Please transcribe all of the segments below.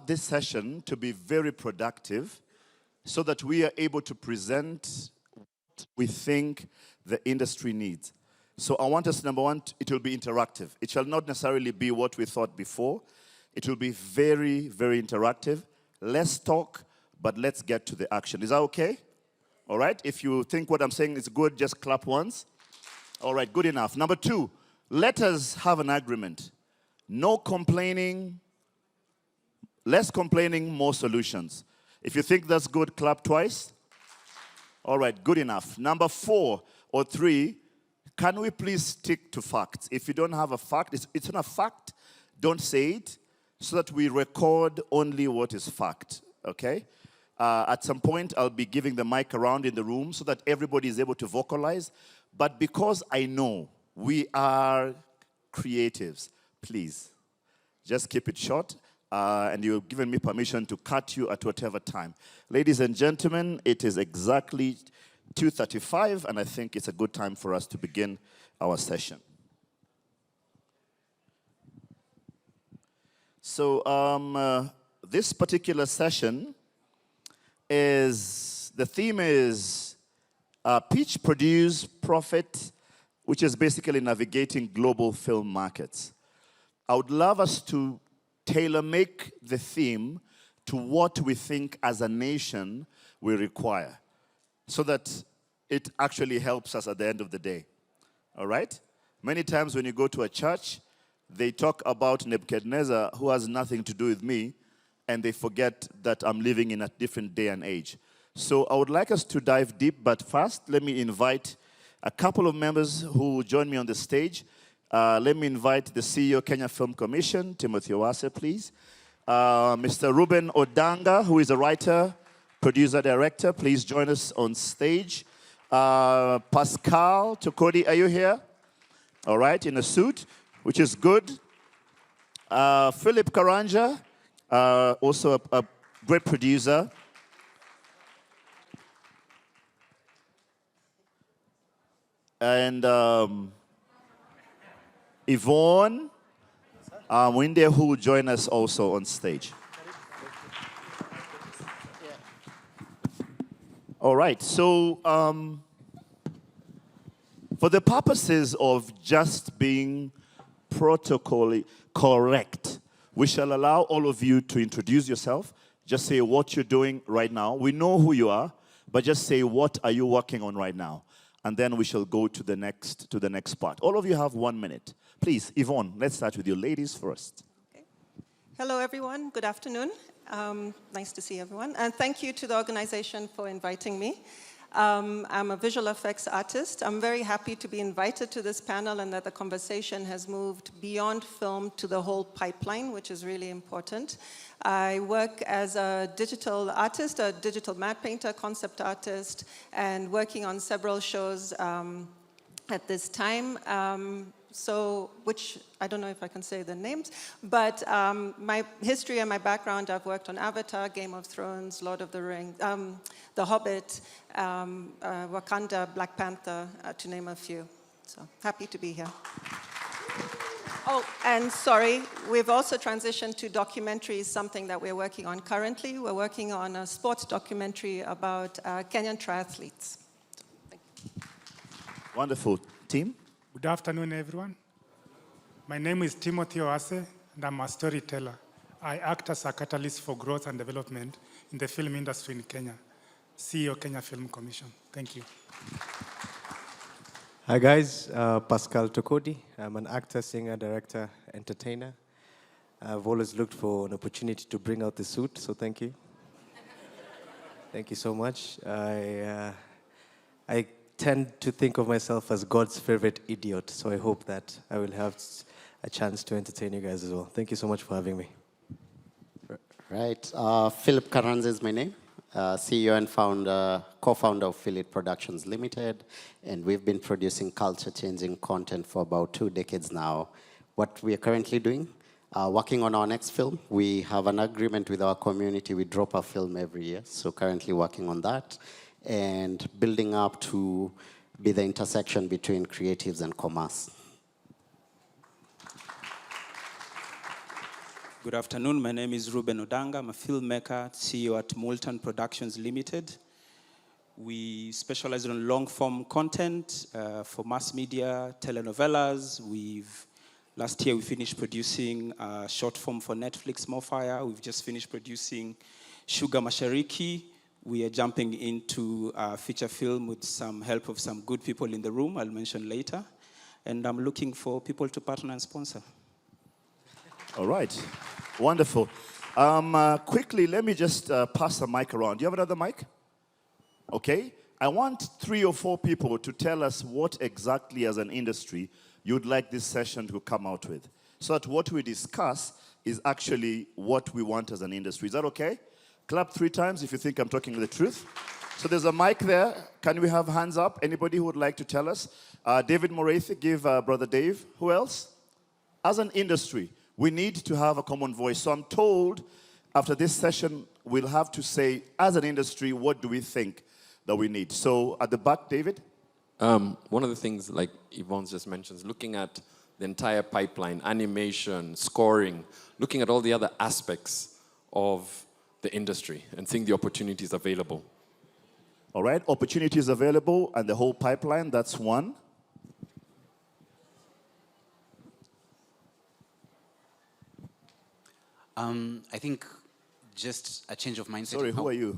this session to be very productive so that we are able to present what we think the industry needs. So I want us, number one, it will be interactive. It shall not necessarily be what we thought before. It will be very, very interactive. Less talk, but let's get to the action. Is that okay? All right? If you think what I'm saying is good, just clap once. All right, good enough. Number two, let us have an agreement. No complaining, less complaining, more solutions. If you think that's good, clap twice. All right, good enough. Number 4 or 3, can we please stick to facts? If you don't have a fact, it's not a fact, don't say it, so that we record only what is fact, okay? At some point, I'll be giving the mic around in the room so that everybody is able to vocalize. But because I know we are creatives, please, just keep it short. And you've given me permission to cut you at whatever time. Ladies and gentlemen, it is exactly 2:35, and I think it's a good time for us to begin our session. So this particular session the theme is Pitch, Produce, Profit, which is basically navigating global film markets. I would love us to tailor-make the theme to what we think as a nation we require, so that it actually helps us at the end of the day. All right? Many times when you go to a church, they talk about Nebuchadnezzar, who has nothing to do with me, and they forget that I'm living in a different day and age. So I would like us to dive deep, but first, let me invite a couple of members who will join me on the stage. Let me invite the CEO, Kenya Film Commission, Timothy Owase, please. Mr. Ruben Odanga, who is a writer, producer, director, please join us on stage. Pascal Tokodi, are you here? All right, in a suit, which is good. Philip Karanja, also a great producer. And Yvonne Mwinde, who will join us also on stage. All right, so for the purposes of just being protocolly correct, we shall allow all of you to introduce yourself. Just say what you're doing right now. We know who you are, but just say what are you working on right now. And then we shall go to the next part. All of you have 1 minute. Please, Yvonne, let's start with you. Ladies first. Okay. Hello, everyone. Good afternoon. Nice to see everyone. And thank you to the organization for inviting me. I'm a visual effects artist. I'm very happy to be invited to this panel and that the conversation has moved beyond film to the whole pipeline, which is really important. I work as a digital artist, a digital matte painter, concept artist, and working on several shows at this time. Which I don't know if I can say the names, but my history and my background, I've worked on Avatar, Game of Thrones, Lord of the Rings, The Hobbit, Wakanda, Black Panther, to name a few. So happy to be here. Oh, and sorry, we've also transitioned to documentaries, something that we're working on currently. We're working on a sports documentary about Kenyan triathletes. Thank you. Wonderful. Team? Good afternoon, everyone. My name is Timothy Owase, and I'm a storyteller. I act as a catalyst for growth and development in the film industry in Kenya. CEO, Kenya Film Commission. Thank you. Hi, guys. Pascal Tokodi. I'm an actor, singer, director, entertainer. I've always looked for an opportunity to bring out the suit, so thank you. Thank you so much. I tend to think of myself as God's favorite idiot, so I hope that I will have a chance to entertain you guys as well. Thank you so much for having me. Right. Philip Karanja is my name. CEO and co-founder of Philip Productions Limited, and we've been producing culture-changing content for about 2 decades now. What we are currently doing, working on our next film. We have an agreement with our community. We drop a film every year, so currently working on that, and building up to be the intersection between creatives and commerce. Good afternoon. My name is Ruben Odanga. I'm a filmmaker, CEO at Moulton Productions Limited. We specialize on long-form content for mass media, telenovelas. Last year we finished producing a short form for Netflix, Morfire. We've just finished producing Sugar Mashariki. We are jumping into a feature film with some help of some good people in the room, I'll mention later. And I'm looking for people to partner and sponsor. All right. Wonderful. Quickly, let me just pass the mic around. Do you have another mic? Okay. I want 3 or 4 people to tell us what exactly as an industry you'd like this session to come out with. So that what we discuss is actually what we want as an industry. Is that okay? Clap 3 times if you think I'm talking the truth. So there's a mic there. Can we have hands up? Anybody who would like to tell us? David Morathi, give Brother Dave. Who else? As an industry, we need to have a common voice. So I'm told after this session, we'll have to say, as an industry, what do we think that we need? So at the back, David? One of the things, like Yvonne just mentions, looking at the entire pipeline, animation, scoring, looking at all the other aspects of the industry and seeing the opportunities available. All right, opportunities available and the whole pipeline, that's one. I think just a change of mindset. Sorry, who are you?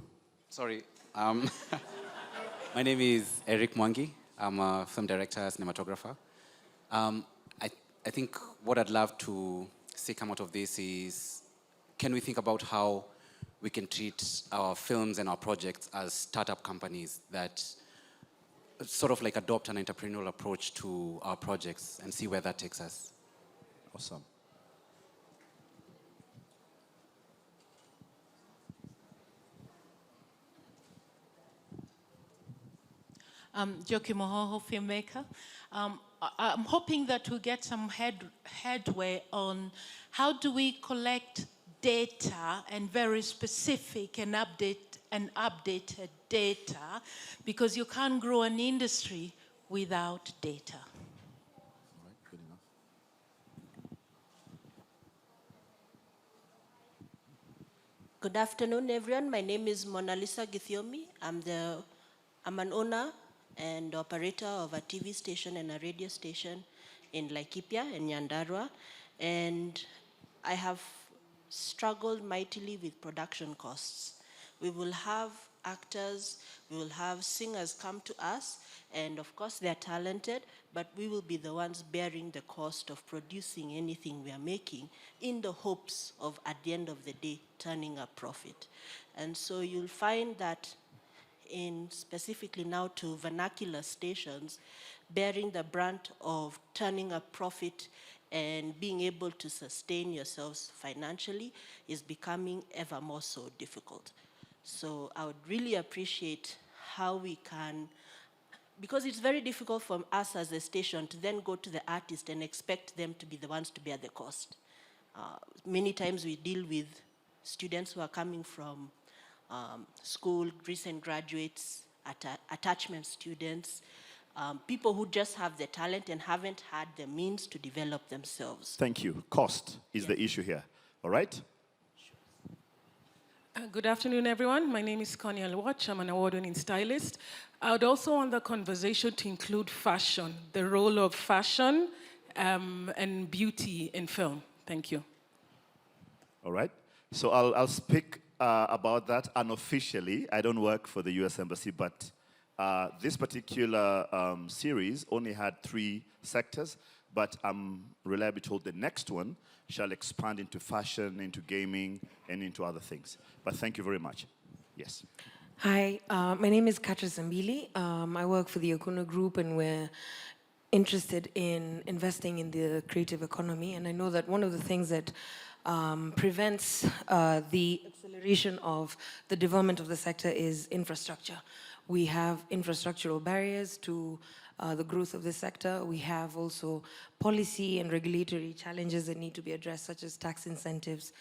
Sorry. My name is Eric Mwangi. I'm a film director, cinematographer. I think what I'd love to see come out of this is, can we think about how we can treat our films and our projects as startup companies that sort of like adopt an entrepreneurial approach to our projects and see where that takes us. Awesome. Joki Mohoho, filmmaker. I'm hoping that we get some headway on how do we collect data and very specific and updated data, because you can't grow an industry without data. All right, good enough. Good afternoon, everyone. My name is Mona Lisa Githiomi. I'm an owner and operator of a TV station and a radio station in Laikipia in Nyandarua, and I have struggled mightily with production costs. We will have actors, we will have singers come to us, and of course they're talented, but we will be the ones bearing the cost of producing anything we are making in the hopes of, at the end of the day, turning a profit. And so you'll find that in specifically now to vernacular stations, bearing the brunt of turning a profit and being able to sustain yourselves financially is becoming ever more so difficult. So I would really appreciate how we can, because it's very difficult for us as a station to then go to the artist and expect them to be the ones to bear the cost. Many times we deal with students who are coming from school, recent graduates, attachment students, people who just have the talent and haven't had the means to develop themselves. Thank you. Cost is the issue here. All right? Good afternoon, everyone. My name is Connie Alwatch. I'm an award-winning stylist. I would also want the conversation to include fashion, the role of fashion and beauty in film. Thank you. All right. So I'll speak about that unofficially. I don't work for the U.S. Embassy, but this particular series only had 3 sectors, but I'm reliably told the next one shall expand into fashion, into gaming, and into other things. But thank you very much. Yes. Hi, my name is Katja Zambili. I work for the Okuno Group, and we're interested in investing in the creative economy. And I know that one of the things that prevents the acceleration of the development of the sector is infrastructure. We have infrastructural barriers to the growth of the sector. We have also policy and regulatory challenges that need to be addressed, such as tax incentives.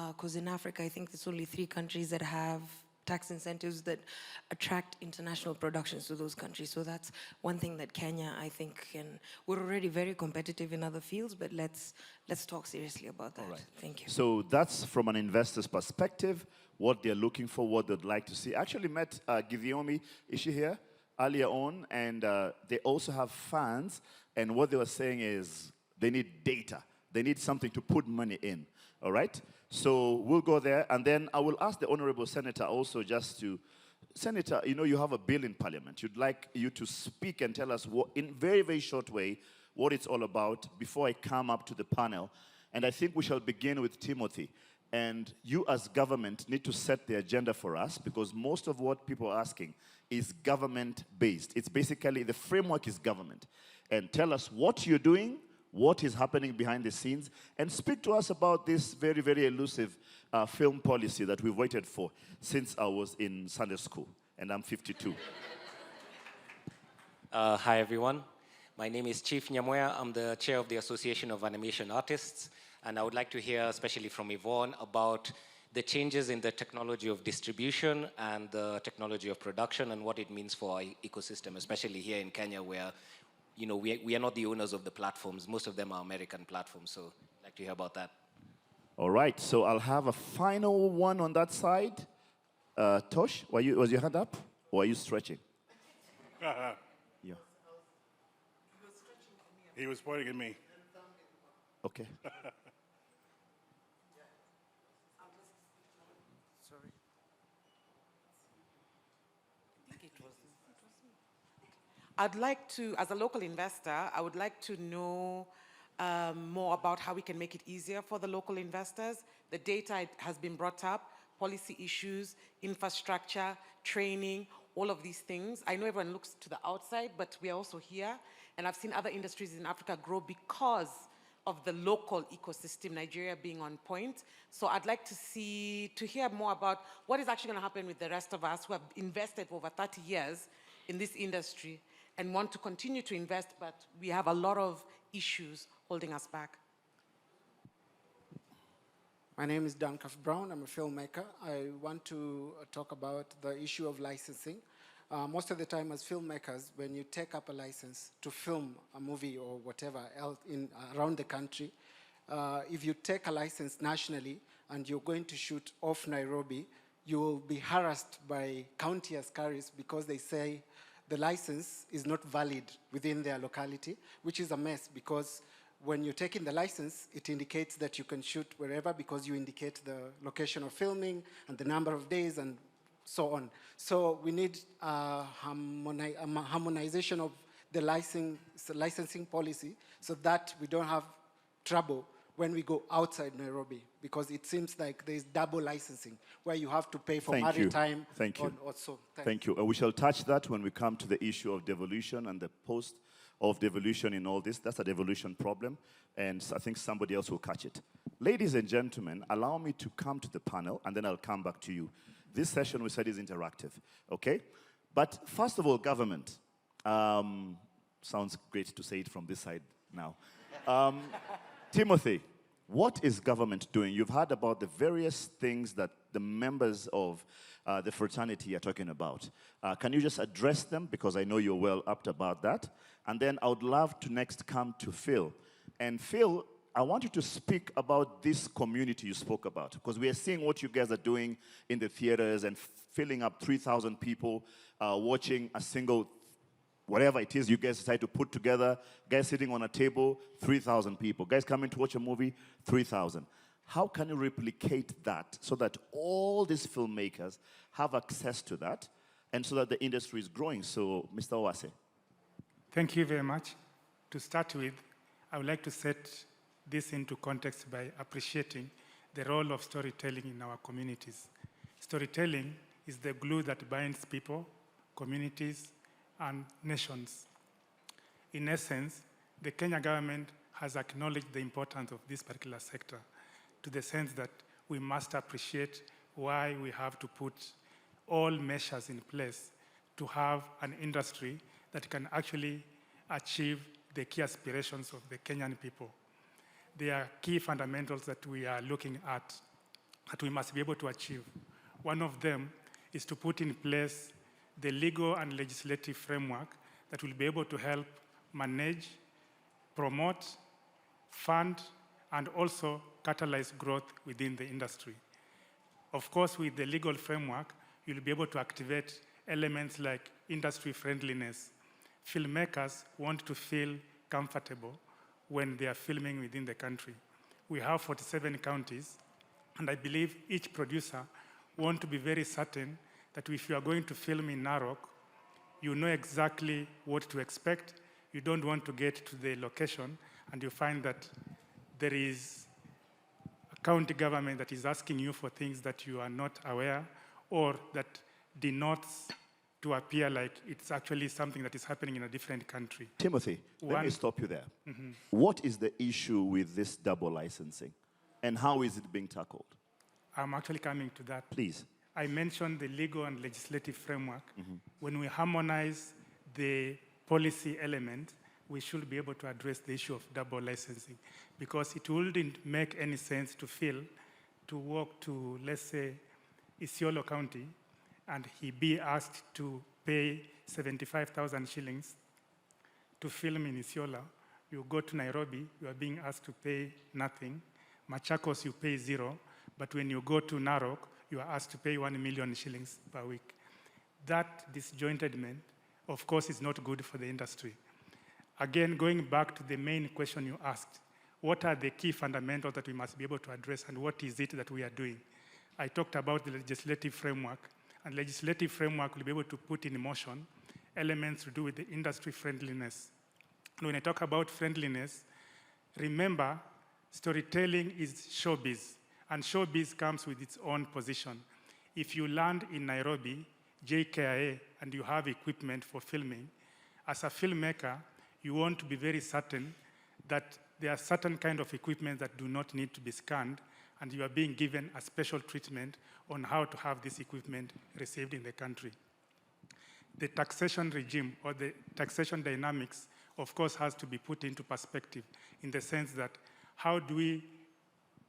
Because in Africa, I think there's only 3 countries that have tax incentives that attract international productions to those countries. So that's one thing that Kenya, I think, we're already very competitive in other fields, but let's talk seriously about that. All right. Thank you. So that's from an investor's perspective, what they're looking for, what they'd like to see. I actually met Githiomi, is she here, earlier on, and they also have fans, and what they were saying is they need data. They need something to put money in, all right? So we'll go there, and then I will ask the Honorable Senator also just to, Senator, you know you have a bill in Parliament. You'd like you to speak and tell us what, in very, very short way, what it's all about before I come up to the panel. And I think we shall begin with Timothy. And you as government need to set the agenda for us because most of what people are asking is government-based. It's basically, the framework is government. And tell us what you're doing, what is happening behind the scenes, and speak to us about this very, very elusive film policy that we've waited for since I was in Sunday school, and I'm 52. Hi, everyone. My name is Chief Nyamoya. I'm the chair of the Association of Animation Artists, and I would like to hear, especially from Yvonne, about the changes in the technology of distribution and the technology of production and what it means for our ecosystem, especially here in Kenya, where we are not the owners of the platforms. Most of them are American platforms, so I'd like to hear about that. All right, so I'll have a final one on that side. Tosh, was your hand up, or are you stretching? Yeah. He was pointing at me. Okay. Sorry. I'd like to, as a local investor, I would like to know more about how we can make it easier for the local investors. The data has been brought up, policy issues, infrastructure, training, all of these things. I know everyone looks to the outside, but we are also here. And I've seen other industries in Africa grow because of the local ecosystem, Nigeria being on point. So I'd like to hear more about what is actually going to happen with the rest of us who have invested for over 30 years in this industry and want to continue to invest, but we have a lot of issues holding us back. My name is Duncalf Brown. I'm a filmmaker. I want to talk about the issue of licensing. Most of the time as filmmakers, when you take up a license to film a movie or whatever else around the country, if you take a license nationally and you're going to shoot off Nairobi, you will be harassed by county askaris because they say the license is not valid within their locality, which is a mess because when you're taking the license, it indicates that you can shoot wherever because you indicate the location of filming and the number of days and so on. So we need a harmonization of the licensing policy so that we don't have trouble when we go outside Nairobi, because it seems like there's double licensing where you have to pay for maritime. Thank you. Also. Thank you. We shall touch that when we come to the issue of devolution and the post of devolution in all this. That's a devolution problem, and I think somebody else will catch it. Ladies and gentlemen, allow me to come to the panel, and then I'll come back to you. This session, we said, is interactive, okay? But first of all, government. Sounds great to say it from this side now. Timothy, what is government doing? You've heard about the various things that the members of the fraternity are talking about. Can you just address them? Because I know you're well up about that. And then I would love to next come to Phil. And Phil, I want you to speak about this community you spoke about, because we are seeing what you guys are doing in the theaters and filling up 3,000 people watching a single, whatever it is you guys decide to put together, guys sitting on a table, 3,000 people. Guys coming to watch a movie, 3,000. How can you replicate that so that all these filmmakers have access to that and so that the industry is growing? So, Mr. Owase. Thank you very much. To start with, I would like to set this into context by appreciating the role of storytelling in our communities. Storytelling is the glue that binds people, communities, and nations. In essence, the Kenya government has acknowledged the importance of this particular sector to the sense that we must appreciate why we have to put all measures in place to have an industry that can actually achieve the key aspirations of the Kenyan people. There are key fundamentals that we are looking at that we must be able to achieve. One of them is to put in place the legal and legislative framework that will be able to help manage, promote, fund, and also catalyze growth within the industry. Of course, with the legal framework, you'll be able to activate elements like industry friendliness. Filmmakers want to feel comfortable when they are filming within the country. We have 47 counties, and I believe each producer wants to be very certain that if you are going to film in Narok, you know exactly what to expect. You don't want to get to the location and you find that there is a county government that is asking you for things that you are not aware, or that denotes to appear like it's actually something that is happening in a different country. Timothy, let me stop you there. What is the issue with this double licensing, and how is it being tackled? I'm actually coming to that. Please. I mentioned the legal and legislative framework. When we harmonize the policy element, we should be able to address the issue of double licensing, because it wouldn't make any sense to walk to, let's say, Isiolo County, and he be asked to pay 75,000 shillings to film in Isiolo. You go to Nairobi, you are being asked to pay nothing. Machakos, you pay 0, but when you go to Narok, you are asked to pay 1 million shillings per week. That disjointedment, of course, is not good for the industry. Again, going back to the main question you asked, what are the key fundamentals that we must be able to address, and what is it that we are doing? I talked about the legislative framework, and legislative framework will be able to put in motion elements to do with the industry friendliness. And when I talk about friendliness, remember, storytelling is showbiz, and showbiz comes with its own position. If you land in Nairobi, JKIA, and you have equipment for filming, as a filmmaker, you want to be very certain that there are certain kind of equipment that do not need to be scanned, and you are being given a special treatment on how to have this equipment received in the country. The taxation regime or the taxation dynamics, of course, has to be put into perspective in the sense that how do we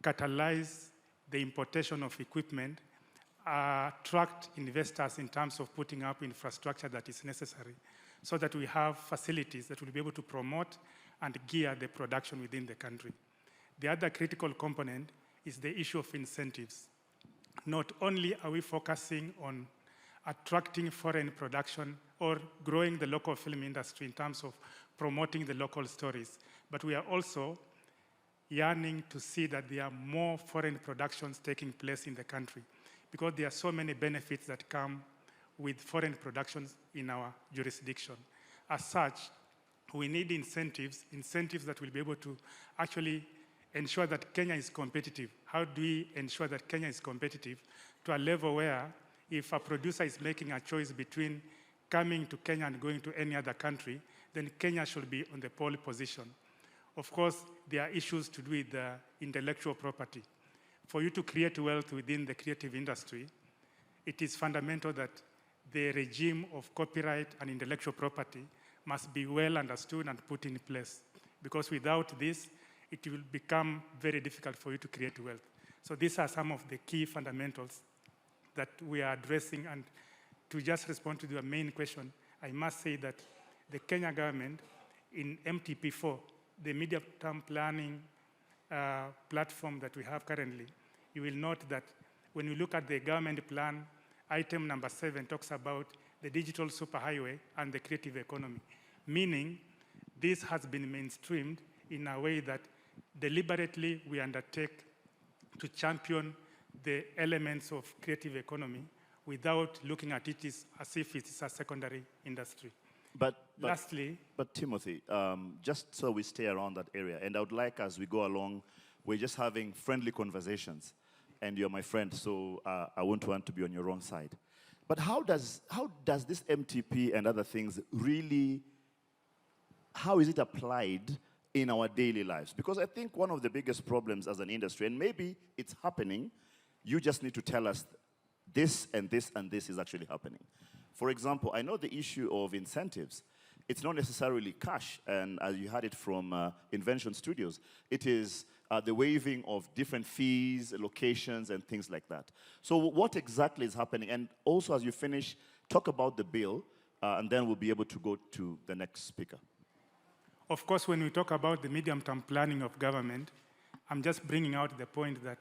catalyze the importation of equipment, attract investors in terms of putting up infrastructure that is necessary, so that we have facilities that will be able to promote and gear the production within the country. The other critical component is the issue of incentives. Not only are we focusing on attracting foreign production or growing the local film industry in terms of promoting the local stories, but we are also yearning to see that there are more foreign productions taking place in the country, because there are so many benefits that come with foreign productions in our jurisdiction. As such, we need incentives that will be able to actually ensure that Kenya is competitive. How do we ensure that Kenya is competitive to a level where if a producer is making a choice between coming to Kenya and going to any other country, then Kenya should be on the pole position. Of course, there are issues to do with intellectual property. For you to create wealth within the creative industry, it is fundamental that the regime of copyright and intellectual property must be well understood and put in place, because without this, it will become very difficult for you to create wealth. So these are some of the key fundamentals that we are addressing. And to just respond to the main question, I must say that the Kenya government in MTP4, the medium-term planning platform that we have currently, you will note that when you look at the government plan, item number 7 talks about the digital superhighway and the creative economy, meaning this has been mainstreamed in a way that deliberately we undertake to champion the elements of creative economy without looking at it as if it's a secondary industry. Lastly, but Timothy, just so we stay around that area, and I would like, as we go along, we're just having friendly conversations, and you're my friend, so I won't want to be on your wrong side. But how does this MTP and other things really, how is it applied in our daily lives? Because I think one of the biggest problems as an industry, and maybe it's happening, you just need to tell us this and this and this is actually happening. For example, I know the issue of incentives. it's not necessarily cash, and as you had it from Invention Studios, it is the waiving of different fees, locations, and things like that. So what exactly is happening? And also, as you finish, talk about the bill, and then we'll be able to go to the next speaker. Of course, when we talk about the medium-term planning of government, I'm just bringing out the point that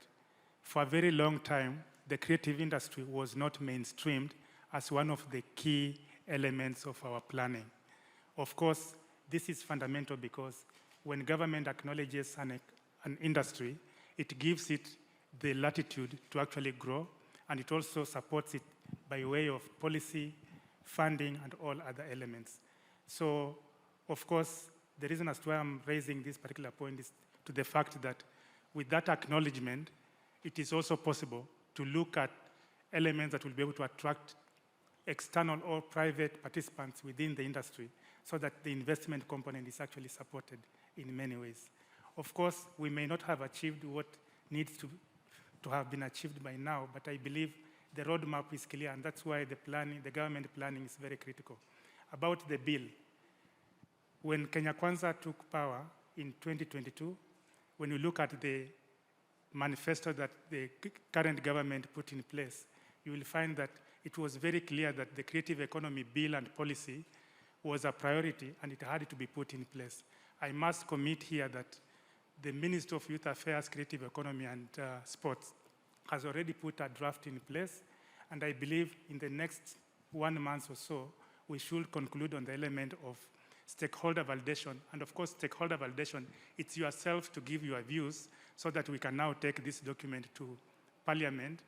for a very long time, the creative industry was not mainstreamed as one of the key elements of our planning. Of course, this is fundamental because when government acknowledges an industry, it gives it the latitude to actually grow, and it also supports it by way of policy, funding, and all other elements. So, of course, the reason as to why I'm raising this particular point is to the fact that with that acknowledgement, it is also possible to look at elements that will be able to attract external or private participants within the industry so that the investment component is actually supported in many ways. Of course, we may not have achieved what needs to have been achieved by now, but I believe the roadmap is clear, and that's why the government planning is very critical. About the bill, when Kenya Kwanza took power in 2022, when you look at the manifesto that the current government put in place, you will find that it was very clear that the creative economy bill and policy was a priority and it had to be put in place. I must commit here that the Minister of Youth Affairs, Creative Economy and Sports has already put a draft in place, and I believe in the next 1 month or so, we should conclude on the element of stakeholder validation. And of course, stakeholder validation, it's yourself to give your views so that we can now take this document to Parliament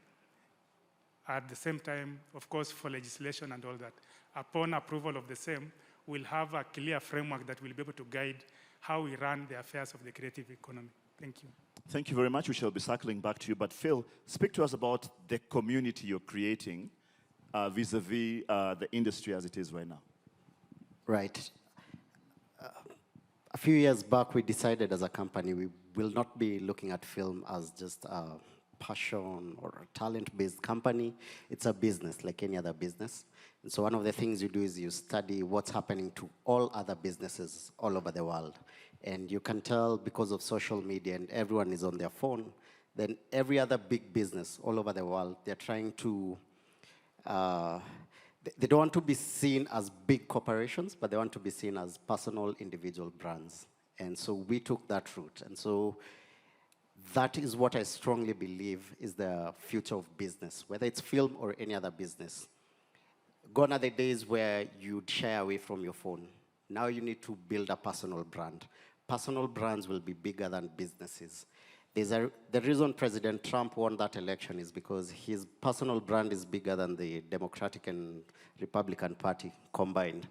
at the same time, of course, for legislation and all that. Upon approval of the same, we'll have a clear framework that will be able to guide how we run the affairs of the creative economy. Thank you. Thank you very much. We shall be circling back to you. But Phil, speak to us about the community you're creating vis-a-vis the industry as it is right now. Right. A few years back, we decided as a company we will not be looking at film as just a passion or a talent-based company. It's a business like any other business. And so one of the things you do is you study what's happening to all other businesses all over the world. And you can tell because of social media and everyone is on their phone, then every other big business all over the world, they're trying to, they don't want to be seen as big corporations, but they want to be seen as personal individual brands. And so we took that route. And so that is what I strongly believe is the future of business, whether it's film or any other business. Gone are the days where you'd shy away from your phone. Now you need to build a personal brand. Personal brands will be bigger than businesses. The reason President Trump won that election is because his personal brand is bigger than the Democratic and Republican Party combined.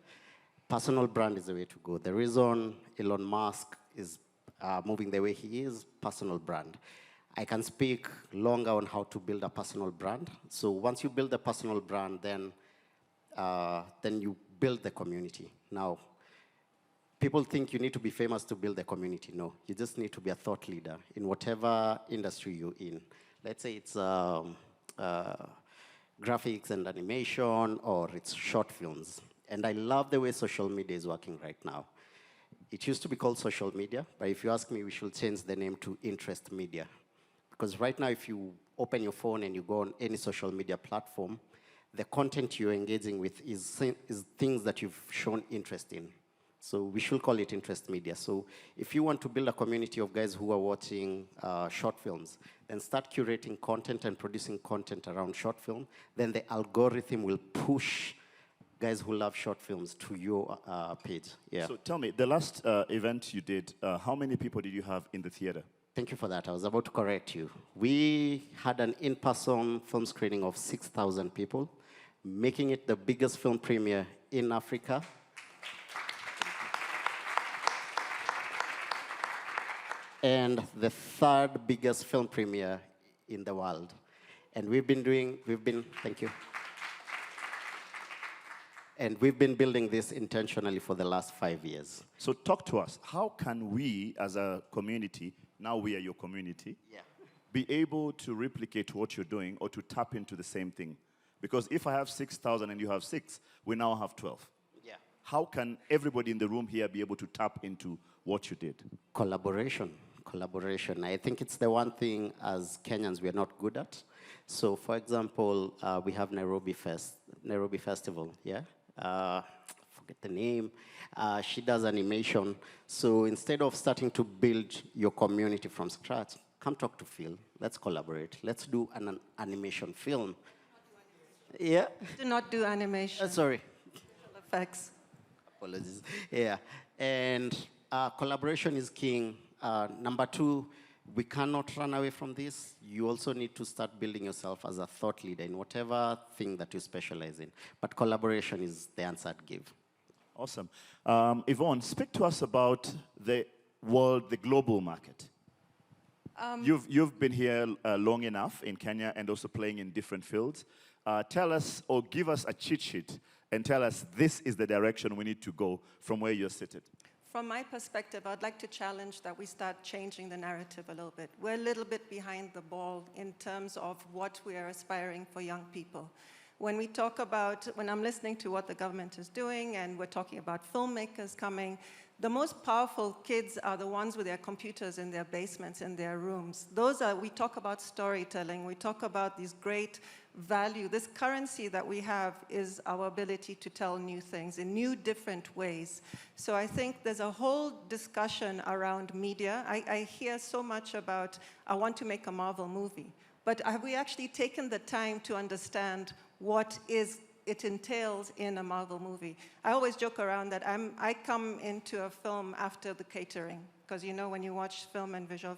Personal brand is the way to go. The reason Elon Musk is moving the way he is, personal brand. I can speak longer on how to build a personal brand. So once you build a personal brand, then you build the community. Now, people think you need to be famous to build a community. No, you just need to be a thought leader in whatever industry you're in. Let's say it's graphics and animation, or it's short films. And I love the way social media is working right now. It used to be called social media, but if you ask me, we should change the name to interest media. Because right now, if you open your phone and you go on any social media platform, the content you're engaging with is things that you've shown interest in. So we should call it interest media. So if you want to build a community of guys who are watching short films, then start curating content and producing content around short film. Then the algorithm will push guys who love short films to your page. Yeah. So tell me, the last event you did, how many people did you have in the theater? Thank you for that. I was about to correct you. We had an in-person film screening of 6,000 people, making it the biggest film premiere in Africa. And the third biggest film premiere in the world. And thank you. And we've been building this intentionally for the last 5 years. So talk to us. How can we, as a community, now we are your community, be able to replicate what you're doing or to tap into the same thing? Because if I have 6,000 and you have 6, we now have 12. Yeah. how can everybody in the room here be able to tap into what you did? Collaboration. I think it's the one thing as Kenyans we're not good at. So, for example, we have Nairobi Festival, yeah? Forget the name. She does animation. So instead of starting to build your community from scratch, come talk to Phil. Let's collaborate. Let's do an animation film. Yeah? Do not do animation. Sorry. Visual effects. Apologies. Yeah. And collaboration is king. Number two, we cannot run away from this. You also need to start building yourself as a thought leader in whatever thing that you specialize in. But collaboration is the answer I'd give. Awesome. Yvonne, speak to us about the global market. You've been here long enough in Kenya and also playing in different fields. Tell us or give us a cheat sheet and tell us this is the direction we need to go from where you're seated. From my perspective, I'd like to challenge that we start changing the narrative a little bit. We're a little bit behind the ball in terms of what we are aspiring for young people. When I'm listening to what the government is doing and we're talking about filmmakers coming, the most powerful kids are the ones with their computers in their basements, in their rooms. We talk about storytelling, we talk about these great value. This currency that we have is our ability to tell new things in new, different ways. So I think there's a whole discussion around media. I hear so much about, I want to make a Marvel movie. But have we actually taken the time to understand what it entails in a Marvel movie? I always joke around that I come into a film after the catering, because you know when you watch film and visual,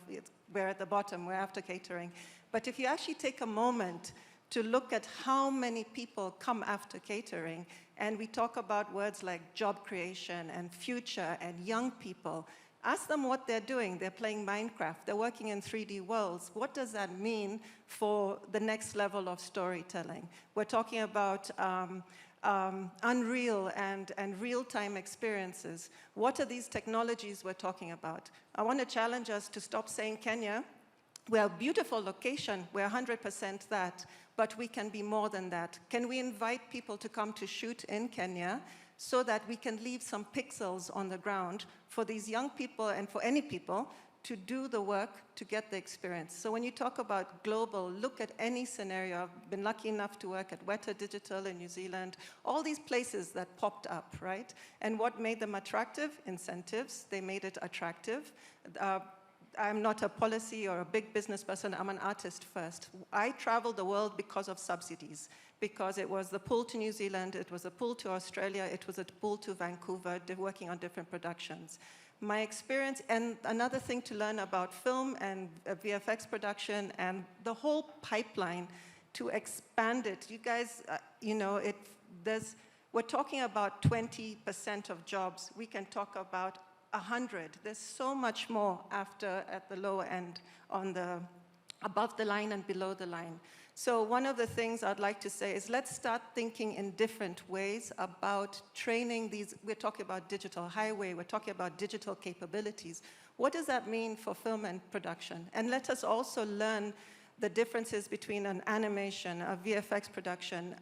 we're at the bottom, we're after catering. But if you actually take a moment to look at how many people come after catering, and we talk about words like job creation and future and young people, ask them what they're doing. They're playing Minecraft. They're working in 3D worlds. What does that mean for the next level of storytelling? We're talking about Unreal and real-time experiences. What are these technologies we're talking about? I want to challenge us to stop saying Kenya, we're a beautiful location, we're 100% that, but we can be more than that. Can we invite people to come to shoot in Kenya so that we can leave some pixels on the ground for these young people and for any people to do the work to get the experience? So when you talk about global, look at any scenario. I've been lucky enough to work at Weta Digital in New Zealand, all these places that popped up, right? And what made them attractive? Incentives. They made it attractive. I'm not a policy or a big business person, I'm an artist first. I traveled the world because of subsidies, because it was the pull to New Zealand, it was a pull to Australia, it was a pull to Vancouver, working on different productions. My experience, and another thing to learn about film and VFX production and the whole pipeline to expand it. You guys, we're talking about 20% of jobs. We can talk about 100. There's so much more at the lower end, above the line and below the line. So one of the things I'd like to say is let's start thinking in different ways about training these. We're talking about digital highway, we're talking about digital capabilities. What does that mean for film and production? And let us also learn the differences between an animation, a VFX production,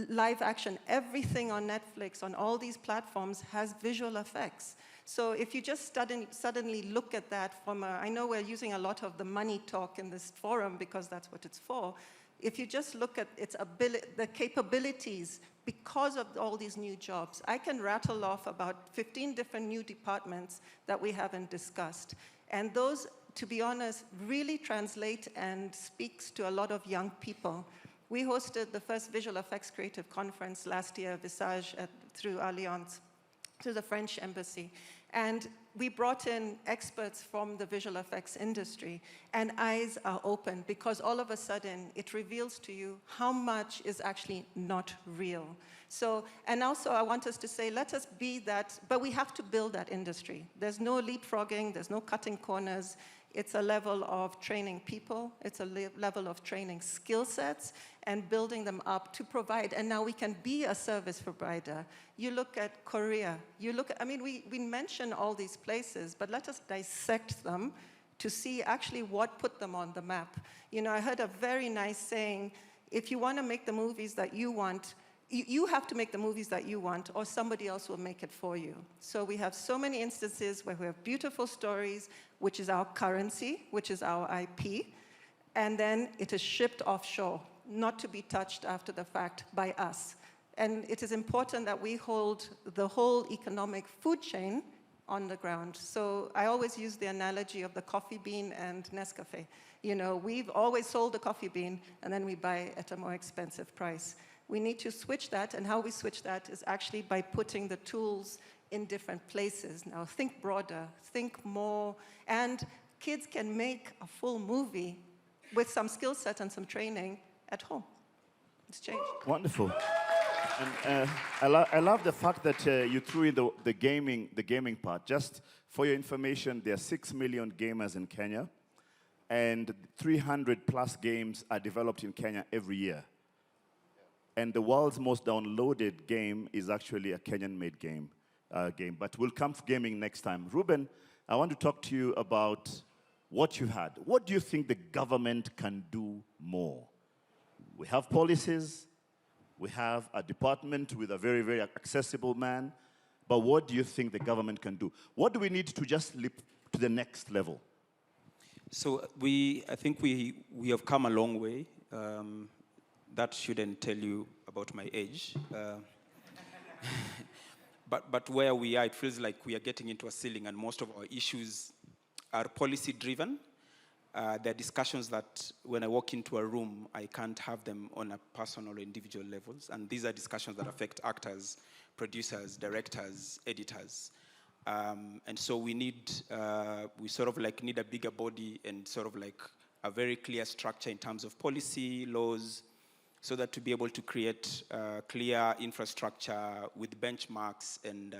live action. Everything on Netflix, on all these platforms has visual effects. So if you just suddenly look at that I know we're using a lot of the money talk in this forum because that's what it's for. If you just look at the capabilities because of all these new jobs, I can rattle off about 15 different new departments that we haven't discussed. And those, to be honest, really translate and speaks to a lot of young people. We hosted the first visual effects creative conference last year, Visage, through Allianz, to the French embassy. And we brought in experts from the visual effects industry, and eyes are open because all of a sudden it reveals to you how much is actually not real. So, and also I want us to say, let us be that, but we have to build that industry. There's no leapfrogging, there's no cutting corners. It's a level of training people, it's a level of training skill sets and building them up to provide, and now we can be a service provider. You look at Korea, we mention all these places, but let us dissect them to see actually what put them on the map. I heard a very nice saying, if you want to make the movies that you want, you have to make the movies that you want, or somebody else will make it for you. So we have so many instances where we have beautiful stories, which is our currency, which is our IP, and then it is shipped offshore, not to be touched after the fact by us. And it is important that we hold the whole economic food chain on the ground. So I always use the analogy of the coffee bean and Nescafe. You know, we've always sold the coffee bean, and then we buy at a more expensive price. We need to switch that, and how we switch that is actually by putting the tools in different places. Now, think broader, think more, and kids can make a full movie with some skill set and some training at home. It's changed. Wonderful. And I love the fact that you threw in the gaming part. Just for your information, there are 6 million gamers in Kenya, and 300 plus games are developed in Kenya every year. And the world's most downloaded game is actually a Kenyan-made game. But we'll come to gaming next time. Ruben, I want to talk to you about what you had. What do you think the government can do more? We have policies. We have a department with a very, very accessible man. But what do you think the government can do? What do we need to just leap to the next level? So I think we have come a long way. That shouldn't tell you about my age. But where we are, it feels like we are getting into a ceiling, and most of our issues are policy-driven. There are discussions that when I walk into a room, I can't have them on a personal or individual levels. And these are discussions that affect actors, producers, directors, editors. And so we sort of like need a bigger body and sort of like a very clear structure in terms of policy, laws, so that to be able to create clear infrastructure with benchmarks and,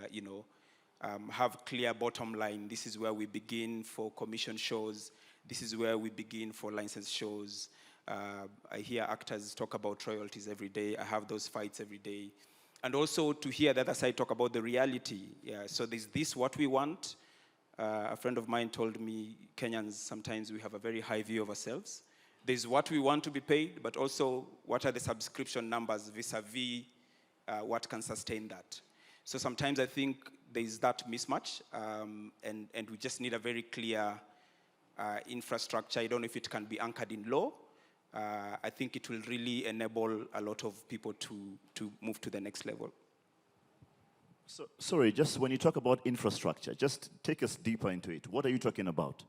have clear bottom line. This is where we begin for commission shows. This is where we begin for licensed shows. I hear actors talk about royalties every day. I have those fights every day. And also to hear the other side talk about the reality. Yeah, so there's this what we want. A friend of mine told me Kenyans, sometimes we have a very high view of ourselves. There's what we want to be paid, but also what are the subscription numbers vis-a-vis what can sustain that. So sometimes I think there's that mismatch, and we just need a very clear infrastructure. I don't know if it can be anchored in law. I think it will really enable a lot of people to move to the next level. So, sorry, just when you talk about infrastructure, just take us deeper into it. What are you talking about?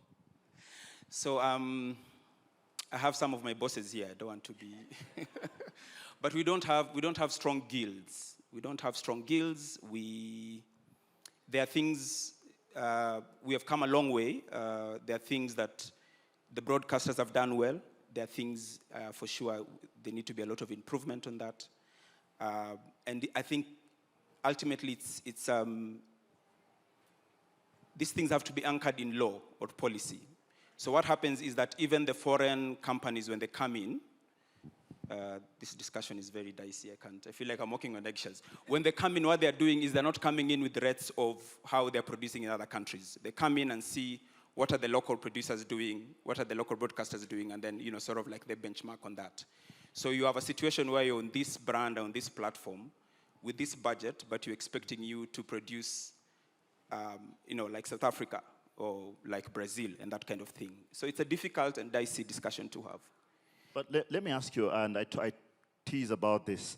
So I have some of my bosses here. I don't want to be, but we don't have strong guilds. We don't have strong guilds. There are things. We have come a long way. There are things that the broadcasters have done well. There are things, for sure, there need to be a lot of improvement on that. And I think ultimately these things have to be anchored in law or policy. So what happens is that even the foreign companies, when they come in, this discussion is very dicey. I feel like I'm walking on eggshells. When they come in, what they're doing is they're not coming in with rates of how they're producing in other countries. They come in and see what are the local producers doing, what are the local broadcasters doing, and then, sort of like they benchmark on that. So you have a situation where you're on this brand, on this platform, with this budget, but you're expecting you to produce, like South Africa or like Brazil and that kind of thing. So it's a difficult and dicey discussion to have. But let me ask you, and I tease about this.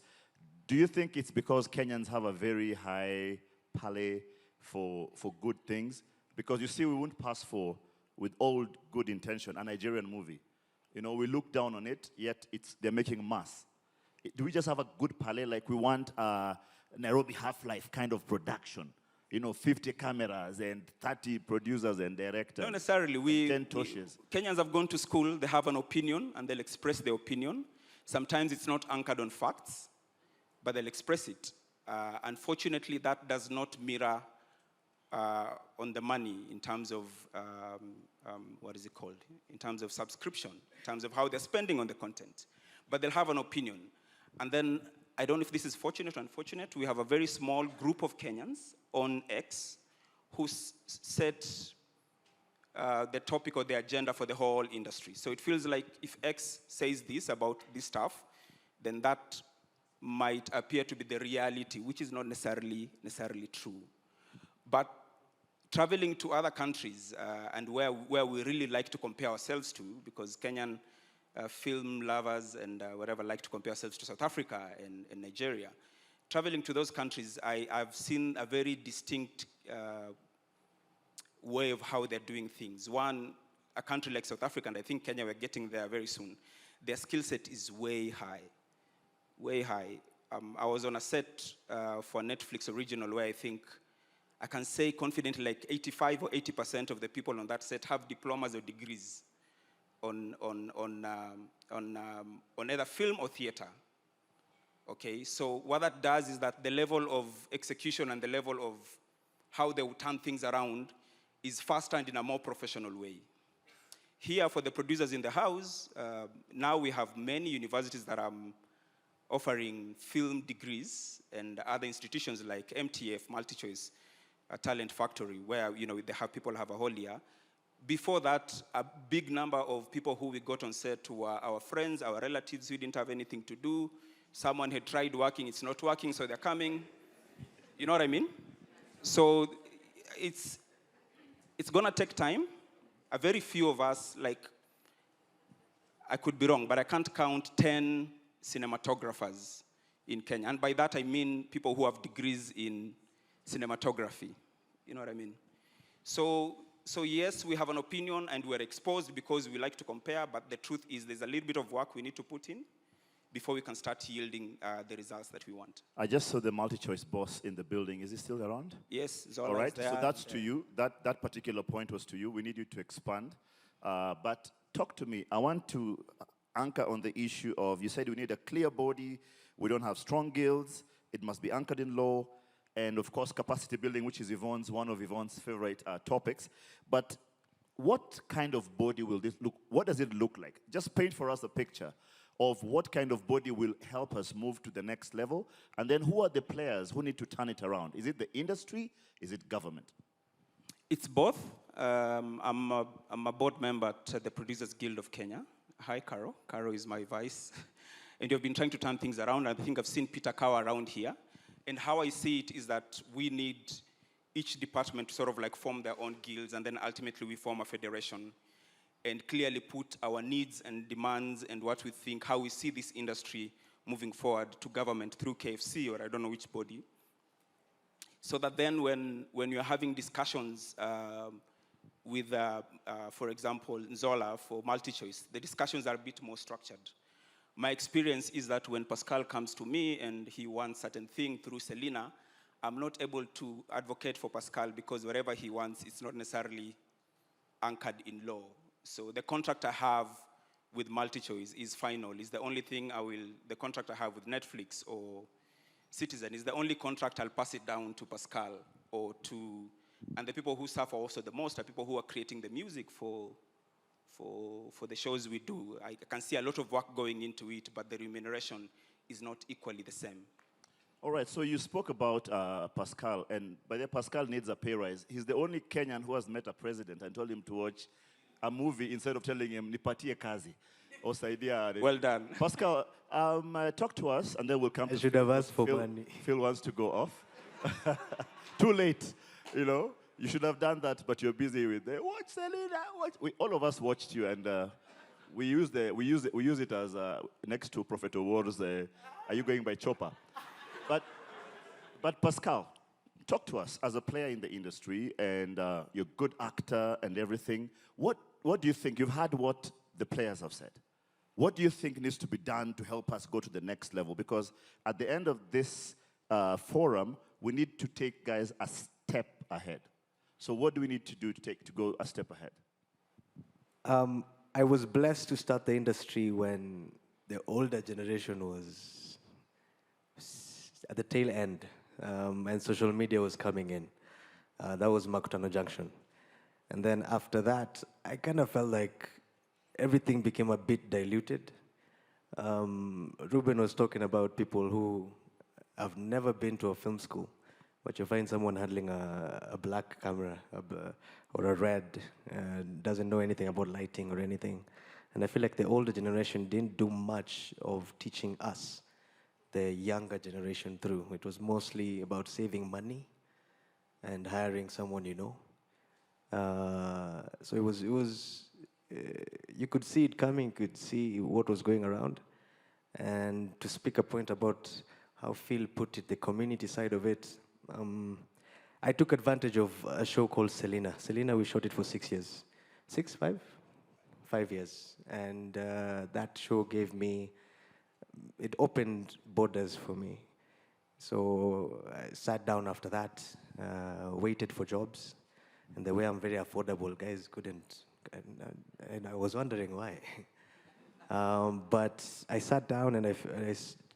Do you think it's because Kenyans have a very high palate for good things? Because you see, we won't pass for, with all good intention, a Nigerian movie. We look down on it, yet they're making mass. Do we just have a good palate, like we want a Nairobi Half-Life kind of production? 50 cameras and 30 producers and directors. Not necessarily. Kenyans have gone to school, they have an opinion, and they'll express their opinion. Sometimes it's not anchored on facts, but they'll express it. Unfortunately, that does not mirror on the money in terms of, in terms of subscription, in terms of how they're spending on the content. But they'll have an opinion. And then, I don't know if this is fortunate or unfortunate, we have a very small group of Kenyans on X who set the topic or the agenda for the whole industry. So it feels like if X says this about this stuff, then that might appear to be the reality, which is not necessarily true. But traveling to other countries and where we really like to compare ourselves to, because Kenyan film lovers and whatever like to compare ourselves to South Africa and Nigeria, traveling to those countries, I've seen a very distinct way of how they're doing things. One, a country like South Africa, and I think Kenya, we're getting there very soon, their skill set is way high, way high. I was on a set for a Netflix original where I can say confidently like 85 or 80% of the people on that set have diplomas or degrees on either film or theater. Okay, so what that does is that the level of execution and the level of how they will turn things around is faster and in a more professional way. Here, for the producers in the house, now we have many universities that are offering film degrees, and other institutions like MTF, MultiChoice, Talent Factory, where people have a whole year. Before that, a big number of people who we got on set were our friends, our relatives who didn't have anything to do. Someone had tried working, it's not working, so they're coming. You know what I mean? So it's gonna take time. A very few of us, I could be wrong, but I can't count 10 cinematographers in Kenya. And by that I mean people who have degrees in cinematography. You know what I mean? So yes, we have an opinion and we're exposed because we like to compare, but the truth is there's a little bit of work we need to put in before we can start yielding the results that we want. I just saw the MultiChoice boss in the building. Is he still around? Yes, Zola all right, is there. so that's to you. That particular point was to you. We need you to expand. But talk to me. I want to anchor on the issue of, you said we need a clear body. We don't have strong guilds. It must be anchored in law. And of course, capacity building, which is one of Yvonne's favorite topics. But what kind of body will this look? What does it look like? Just paint for us a picture of what kind of body will help us move to the next level. And then who are the players who need to turn it around? Is it the industry? Is it government? It's both. I'm a board member at the Producers Guild of Kenya. Hi, Caro. Caro is my vice. And you've been trying to turn things around. I think I've seen Peter Kawa around here. And how I see it is that we need each department to sort of form their own guilds, and then ultimately we form a federation and clearly put our needs and demands and what we think, how we see this industry moving forward to government through KFC, or I don't know which body. So that then when you're having discussions with, for example, Nzola for MultiChoice, the discussions are a bit more structured. My experience is that when Pascal comes to me and he wants certain thing through Selena, I'm not able to advocate for Pascal because whatever he wants, it's not necessarily anchored in law. So the contract I have with MultiChoice is final. It's the only thing the contract I have with Netflix or Citizen is the only contract I'll pass it down to Pascal and the people who suffer also the most are people who are creating the music for the shows we do. I can see a lot of work going into it, but the remuneration is not equally the same. All right, so you spoke about Pascal, and by the way, Pascal needs a pay rise. He's the only Kenyan who has met a president and told him to watch a movie instead of telling him, nipatie kazi. Well done. Pascal, talk to us, and then we'll come to should have asked for money. Phil wants to go off. Too late, You should have done that, but you're busy with watch Selena. All of us watched you, and we use it as next to Prophet Awards. Are you going by Chopper? But Pascal, talk to us as a player in the industry, and you're a good actor and everything. What do you think? You've heard what the players have said. What do you think needs to be done to help us go to the next level? Because at the end of this forum, we need to take guys a step ahead. So what do we need to do to go a step ahead? I was blessed to start the industry when the older generation was at the tail end, and social media was coming in. That was Makutano Junction. And then after that, I kind of felt like everything became a bit diluted. Ruben was talking about people who have never been to a film school, but you find someone handling a black camera or a red, doesn't know anything about lighting or anything. And I feel like the older generation didn't do much of teaching us the younger generation through. It was mostly about saving money and hiring someone you know. So you could see it coming, you could see what was going around. And to speak a point about how Phil put it, the community side of it, I took advantage of a show called Selena. Selena, we shot it for 6 years. 6, 5? 5 years. And that show gave me, it opened borders for me. So I sat down after that, waited for jobs. And the way I'm very affordable, guys couldn't, and I was wondering why. But I sat down and I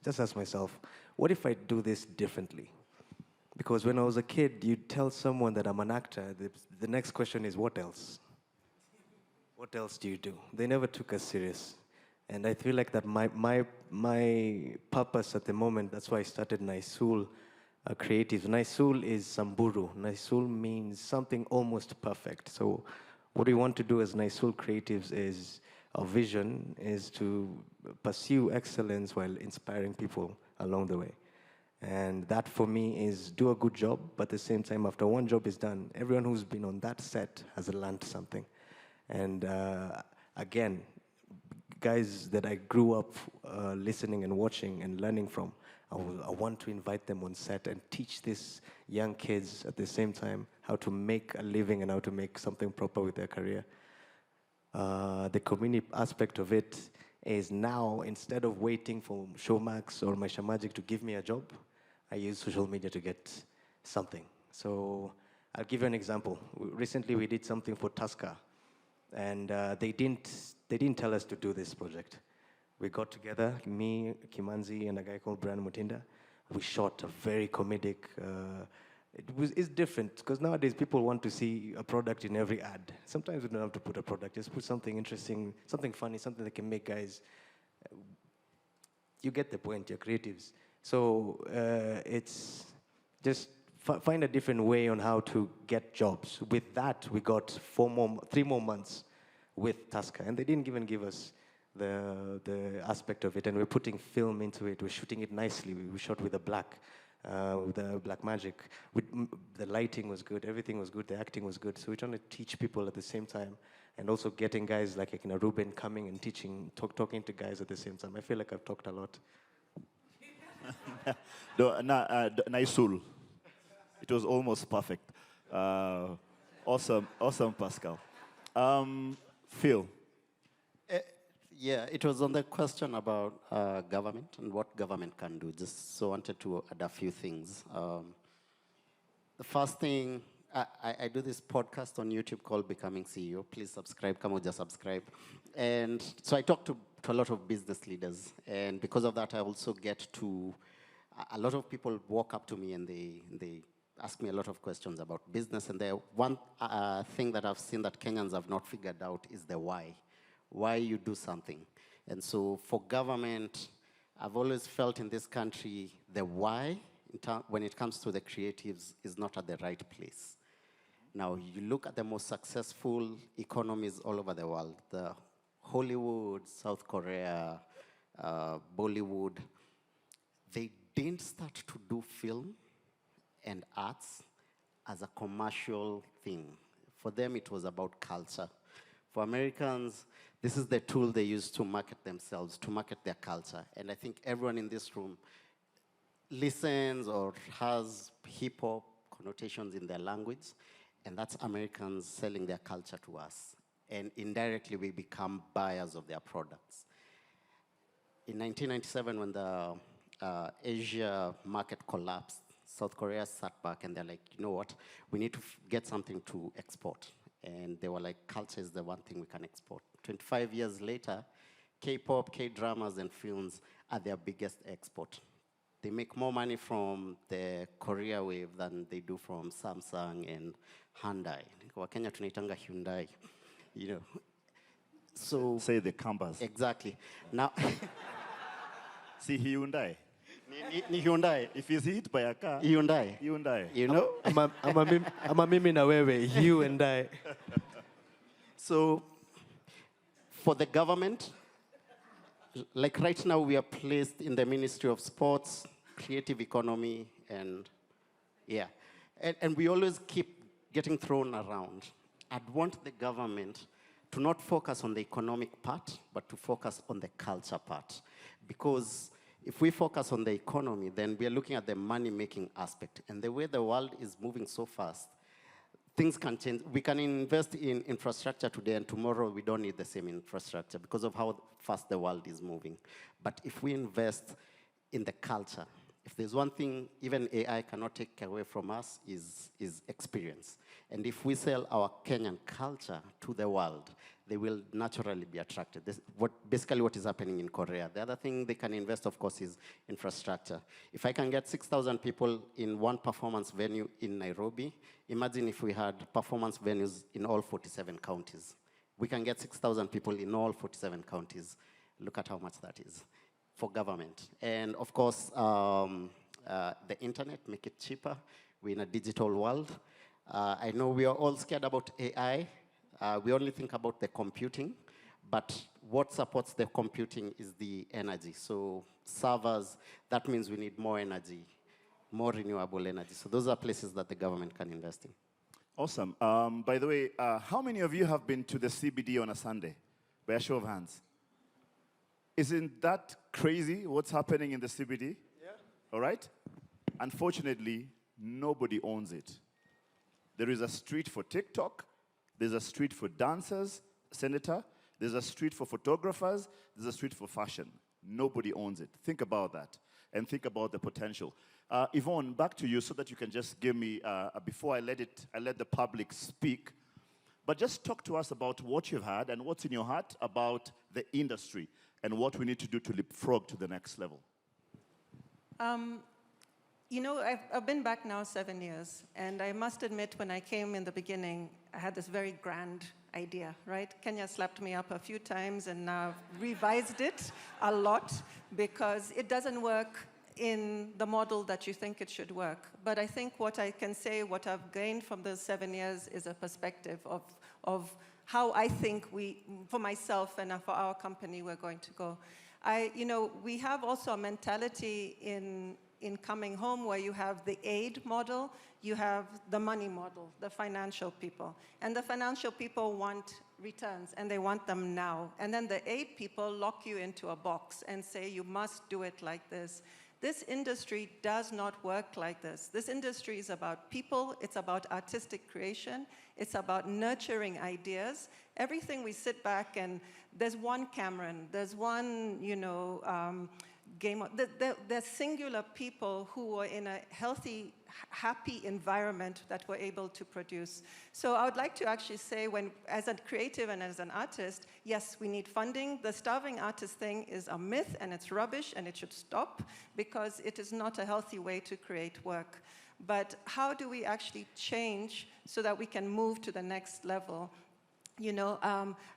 just asked myself, what if I do this differently? Because when I was a kid, you tell someone that I'm an actor, the next question is, what else? What else do you do? They never took us serious. And I feel like that my purpose at the moment, that's why I started Naisul Creatives. Naisul is Samburu. Naisul means something almost perfect. So what we want to do as Naisul Creatives is, our vision is to pursue excellence while inspiring people along the way. And that for me is do a good job, but at the same time, after one job is done, everyone who's been on that set has learned something. And again, guys that I grew up listening and watching and learning from, I want to invite them on set and teach these young kids at the same time how to make a living and how to make something proper with their career. The community aspect of it is now, instead of waiting for Showmax or Maisha Magic to give me a job, I use social media to get something. So I'll give you an example. Recently we did something for Tusker, and they didn't tell us to do this project. We got together, me, Kimanzi, and a guy called Brian Mutinda. We shot a very comedic, it's different, because nowadays people want to see a product in every ad. Sometimes we don't have to put a product, just put something interesting, something funny, something that can make guys, you get the point, you're creatives. So it's just find a different way on how to get jobs. With that, we got 3 more months with Tusker, and they didn't even give us the aspect of it, and we're putting film into it. We're shooting it nicely. We shot with the black magic. The lighting was good, everything was good, the acting was good. So we're trying to teach people at the same time, and also getting guys like Ruben coming and teaching, talking to guys at the same time. I feel like I've talked a lot. Naisul. It was almost perfect. Awesome, Pascal. Phil. Yeah, it was on the question about government and what government can do. Just so wanted to add a few things. The first thing, I do this podcast on YouTube called Becoming CEO. Please subscribe. Kamoja, subscribe. And so I talk to a lot of business leaders. And because of that, I also get to, a lot of people walk up to me and they ask me a lot of questions about business. And the one thing that I've seen that Kenyans have not figured out is the why you do something. And so for government, I've always felt in this country, the why, when it comes to the creatives, is not at the right place. Now, you look at the most successful economies all over the world, the Hollywood, South Korea, Bollywood, they didn't start to do film and arts as a commercial thing. For them, it was about culture. For Americans, this is the tool they use to market themselves, to market their culture. And I think everyone in this room listens or has hip-hop connotations in their language, and that's Americans selling their culture to us. And indirectly, we become buyers of their products. In 1997, when the Asia market collapsed, South Korea sat back and they're like, you know what, we need to get something to export. And they were like, culture is the one thing we can export. 25 years later, K-pop, K-dramas, and films are their biggest export. They make more money from the Korea wave than they do from Samsung and Hyundai. Wakenya tunaitanga Hyundai, you know. So say the campus. Exactly. Now, see Hyundai. Ni Hyundai. If he's hit by a car, Hyundai. You know? I'm a mimi na wewe, you and I. So, for the government, like right now we are placed in the Ministry of Sports, Creative Economy, and yeah. And we always keep getting thrown around. I'd want the government to not focus on the economic part, but to focus on the culture part. Because if we focus on the economy, then we are looking at the money-making aspect. And the way the world is moving so fast, things can change. We can invest in infrastructure today, and tomorrow we don't need the same infrastructure because of how fast the world is moving. But if we invest in the culture, if there's one thing even AI cannot take away from us is experience. And if we sell our Kenyan culture to the world, they will naturally be attracted. Basically what is happening in Korea. The other thing they can invest, of course, is infrastructure. If I can get 6,000 people in one performance venue in Nairobi, imagine if we had performance venues in all 47 counties. We can get 6,000 people in all 47 counties. Look at how much that is for government. And of course, the internet, make it cheaper. We're in a digital world. I know we are all scared about AI. We only think about the computing, but what supports the computing is the energy. So servers, that means we need more energy, more renewable energy. So those are places that the government can invest in. Awesome. By the way, how many of you have been to the CBD on a Sunday? By a show of hands. Isn't that crazy what's happening in the CBD? Yeah. All right? Unfortunately, nobody owns it. There is a street for TikTok. There's a street for dancers, Senator. There's a street for photographers. There's a street for fashion. Nobody owns it. Think about that and think about the potential. Yvonne, back to you so that you can just give me, before I let the public speak, but just talk to us about what you've had and what's in your heart about the industry and what we need to do to leapfrog to the next level. You know, I've been back now 7 years, and I must admit, when I came in the beginning, I had this very grand idea, right? Kenya slapped me up a few times, and now I've revised it a lot because it doesn't work in the model that you think it should work. But I think what I can say, what I've gained from those 7 years is a perspective of how I think for myself and for our company, we're going to go. You know, we have also a mentality in coming home where you have the aid model, you have the money model, the financial people. And the financial people want returns, and they want them now. And then the aid people lock you into a box and say, you must do it like this. This industry does not work like this. This industry is about people, it's about artistic creation, it's about nurturing ideas. Everything we sit back and there's one Cameron, there's one, you know, there's singular people who are in a healthy, happy environment that were able to produce. So I would like to actually say, as a creative and as an artist, yes, we need funding. The starving artist thing is a myth, and it's rubbish, and it should stop, because it is not a healthy way to create work. But how do we actually change so that we can move to the next level? You know,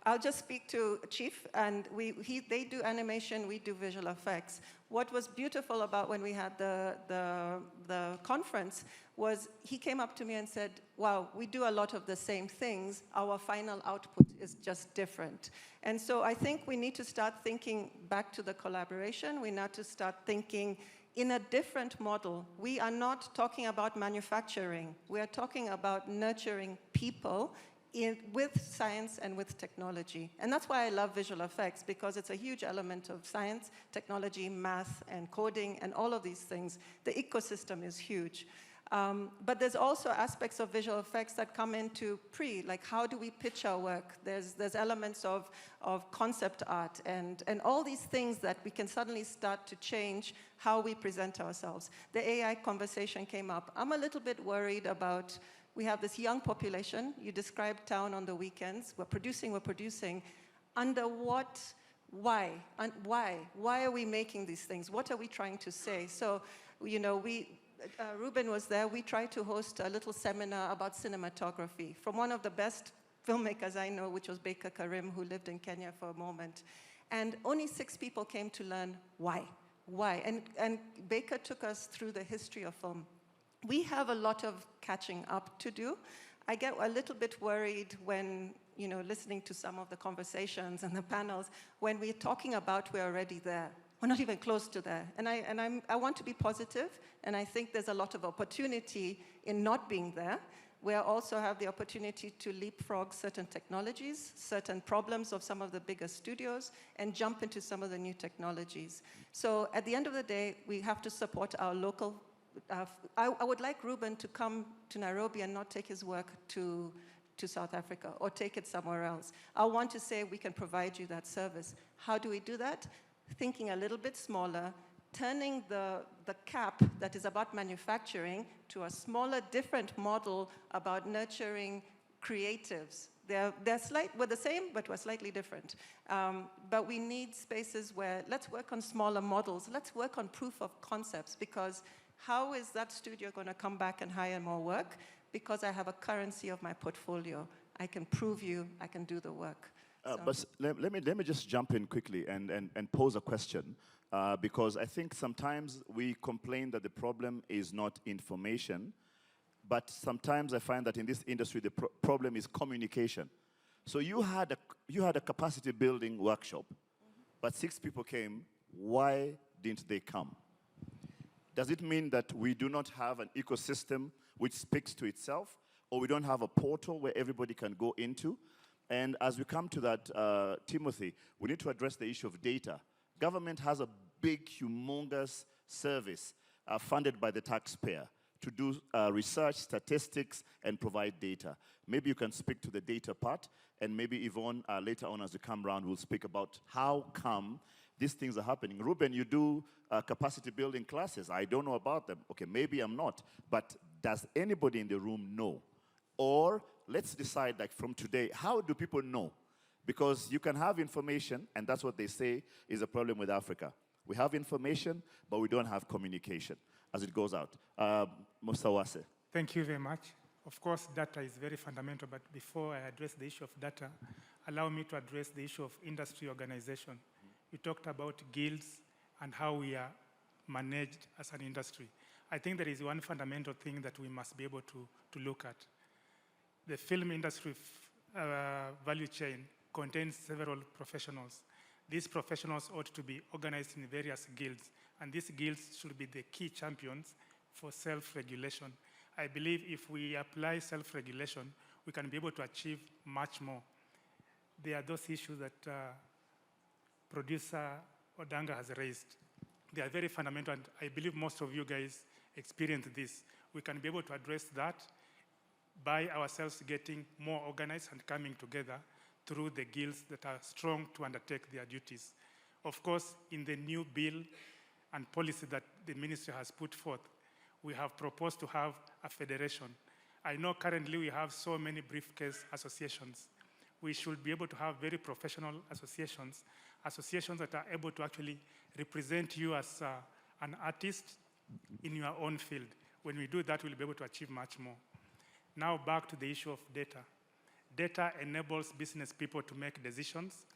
I'll just speak to Chief, and they do animation, we do visual effects. What was beautiful about when we had the conference was he came up to me and said, wow, we do a lot of the same things, our final output is just different. And so I think we need to start thinking back to the collaboration, we need to start thinking in a different model. We are not talking about manufacturing, we are talking about nurturing people with science and with technology. And that's why I love visual effects, because it's a huge element of science, technology, math, and coding, and all of these things. The ecosystem is huge. But there's also aspects of visual effects that come into like how do we pitch our work? There's elements of concept art and all these things that we can suddenly start to change how we present ourselves. The AI conversation came up. I'm a little bit worried about, we have this young population. You described town on the weekends. We're producing. Under what, why? And why? Why are we making these things? What are we trying to say? So, you know, Ruben was there. We tried to host a little seminar about cinematography from one of the best filmmakers I know, which was Baker Karim, who lived in Kenya for a moment. And only 6 people came to learn why. Why? And Baker took us through the history of film. We have a lot of catching up to do. I get a little bit worried when, listening to some of the conversations and the panels, when we're talking about we're already there. We're not even close to there. And I want to be positive, and I think there's a lot of opportunity in not being there. We also have the opportunity to leapfrog certain technologies, certain problems of some of the bigger studios, and jump into some of the new technologies. So at the end of the day, we have to support our local. I would like Ruben to come to Nairobi and not take his work to South Africa or take it somewhere else. I want to say we can provide you that service. How do we do that? Thinking a little bit smaller, turning the cap that is about manufacturing to a smaller, different model about nurturing creatives. We're the same, but we're slightly different. But we need spaces where, let's work on smaller models. Let's work on proof of concepts, because how is that studio going to come back and hire more work? Because I have a currency of my portfolio. I can prove you, I can do the work. But let me just jump in quickly and pose a question, because I think sometimes we complain that the problem is not information, but sometimes I find that in this industry the problem is communication. So you had a capacity building workshop, but 6 people came. Why didn't they come? Does it mean that we do not have an ecosystem which speaks to itself, or we don't have a portal where everybody can go into? And as we come to that, Timothy, we need to address the issue of data. Government has a big, humongous service funded by the taxpayer to do research, statistics, and provide data. Maybe you can speak to the data part, and maybe Yvonne, later on as we come around, will speak about how come these things are happening. Ruben, you do capacity building classes. I don't know about them. Okay, maybe I'm not. But does anybody in the room know? Or let's decide, like from today, how do people know? Because you can have information, and that's what they say is a problem with Africa. We have information, but we don't have communication as it goes out. Musawase. Thank you very much. Of course, data is very fundamental, but before I address the issue of data, allow me to address the issue of industry organization. You talked about guilds and how we are managed as an industry. I think there is one fundamental thing that we must be able to look at. The film industry value chain contains several professionals. These professionals ought to be organized in various guilds, and these guilds should be the key champions for self-regulation. I believe if we apply self-regulation, we can be able to achieve much more. There are those issues that producer Odanga has raised. They are very fundamental, and I believe most of you guys experience this. We can be able to address that by ourselves getting more organized and coming together through the guilds that are strong to undertake their duties. Of course, in the new bill and policy that the ministry has put forth, we have proposed to have a federation. I know currently we have so many briefcase associations. We should be able to have very professional associations that are able to actually represent you as an artist in your own field. When we do that, we'll be able to achieve much more. Now back to the issue of data. Data enables business people to make decisions,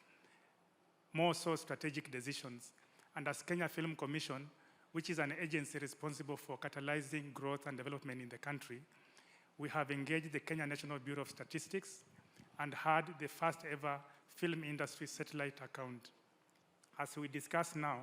more so strategic decisions. And as Kenya Film Commission, which is an agency responsible for catalyzing growth and development in the country, we have engaged the Kenya National Bureau of Statistics and had the first ever film industry satellite account. As we discuss now,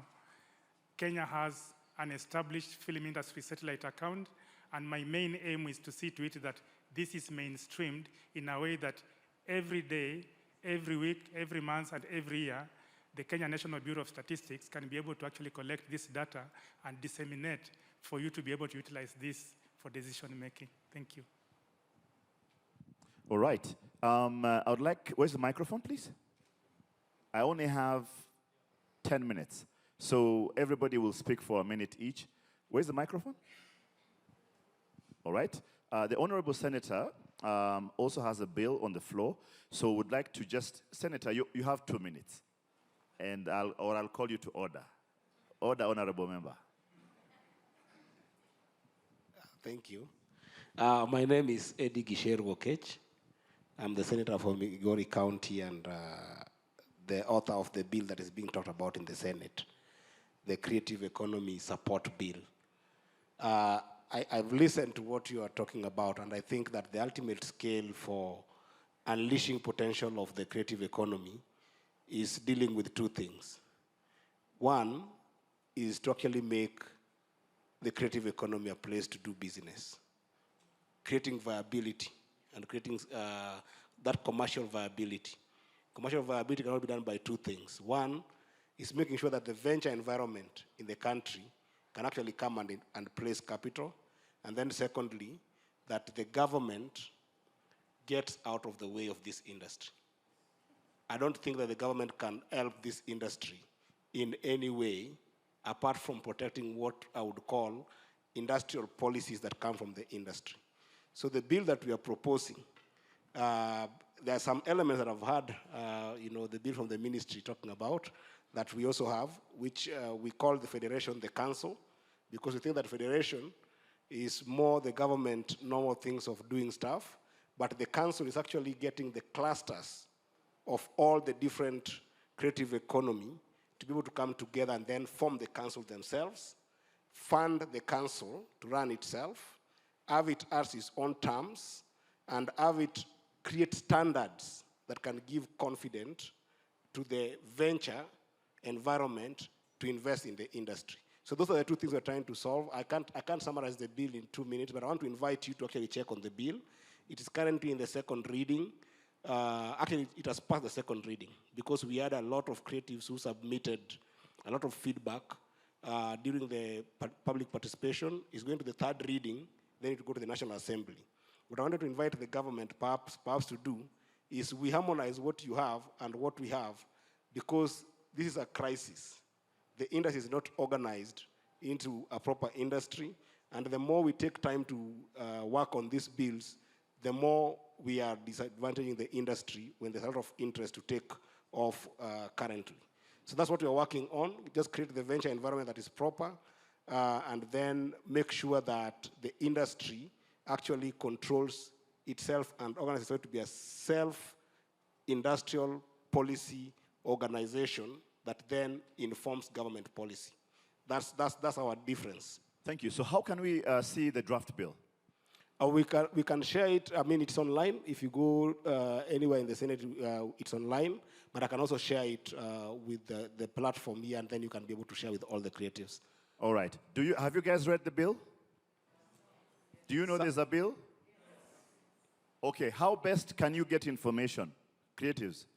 Kenya has an established film industry satellite account, and my main aim is to see to it that this is mainstreamed in a way that every day, every week, every month, and every year, the Kenya National Bureau of Statistics can be able to actually collect this data and disseminate for you to be able to utilize this for decision making. Thank you. All right. I would like, where's the microphone, please? I only have 10 minutes. So everybody will speak for a minute each. Where's the microphone? All right. The Honorable Senator also has a bill on the floor. So would like to just, Senator, you have 2 minutes. And I'll call you to order. Order, Honorable Member. Thank you. My name is Eddie Gisher Wokech. I'm the Senator from Migori County and the author of the bill that is being talked about in the Senate, the Creative Economy Support Bill. I've listened to what you are talking about, and I think that the ultimate scale for unleashing potential of the creative economy is dealing with two things. One is to actually make the creative economy a place to do business, creating viability and creating that commercial viability. Commercial viability cannot be done by two things. One is making sure that the venture environment in the country can actually come and place capital. And then secondly, that the government gets out of the way of this industry. I don't think that the government can help this industry in any way apart from protecting what I would call industrial policies that come from the industry. So the bill that we are proposing, there are some elements that I've had, the bill from the ministry talking about that we also have, which we call the federation the council, because we think that federation is more the government normal things of doing stuff, but the council is actually getting the clusters of all the different creative economy to be able to come together and then form the council themselves, fund the council to run itself, have it as its own terms, and have it create standards that can give confidence to the venture environment to invest in the industry. So those are the two things we're trying to solve. I can't summarize the bill in 2 minutes, but I want to invite you to actually check on the bill. It is currently in the second reading. Actually, it has passed the second reading because we had a lot of creatives who submitted a lot of feedback during the public participation. It's going to the third reading, then it will go to the National Assembly. What I wanted to invite the government perhaps to do is we harmonize what you have and what we have, because this is a crisis. The industry is not organized into a proper industry, and the more we take time to work on these bills, the more we are disadvantaging the industry when there's a lot of interest to take off currently. So that's what we're working on. We just create the venture environment that is proper, and then make sure that the industry actually controls itself and organizes itself to be a self-industrial policy organization that then informs government policy. That's our difference. Thank you. So how can we see the draft bill? We can share it. I mean, it's online. If you go anywhere in the Senate, it's online. But I can also share it with the platform here, and then you can be able to share with all the creatives. All right. Have you guys read the bill? Do you know there's a bill? Okay. How best can you get information, creatives?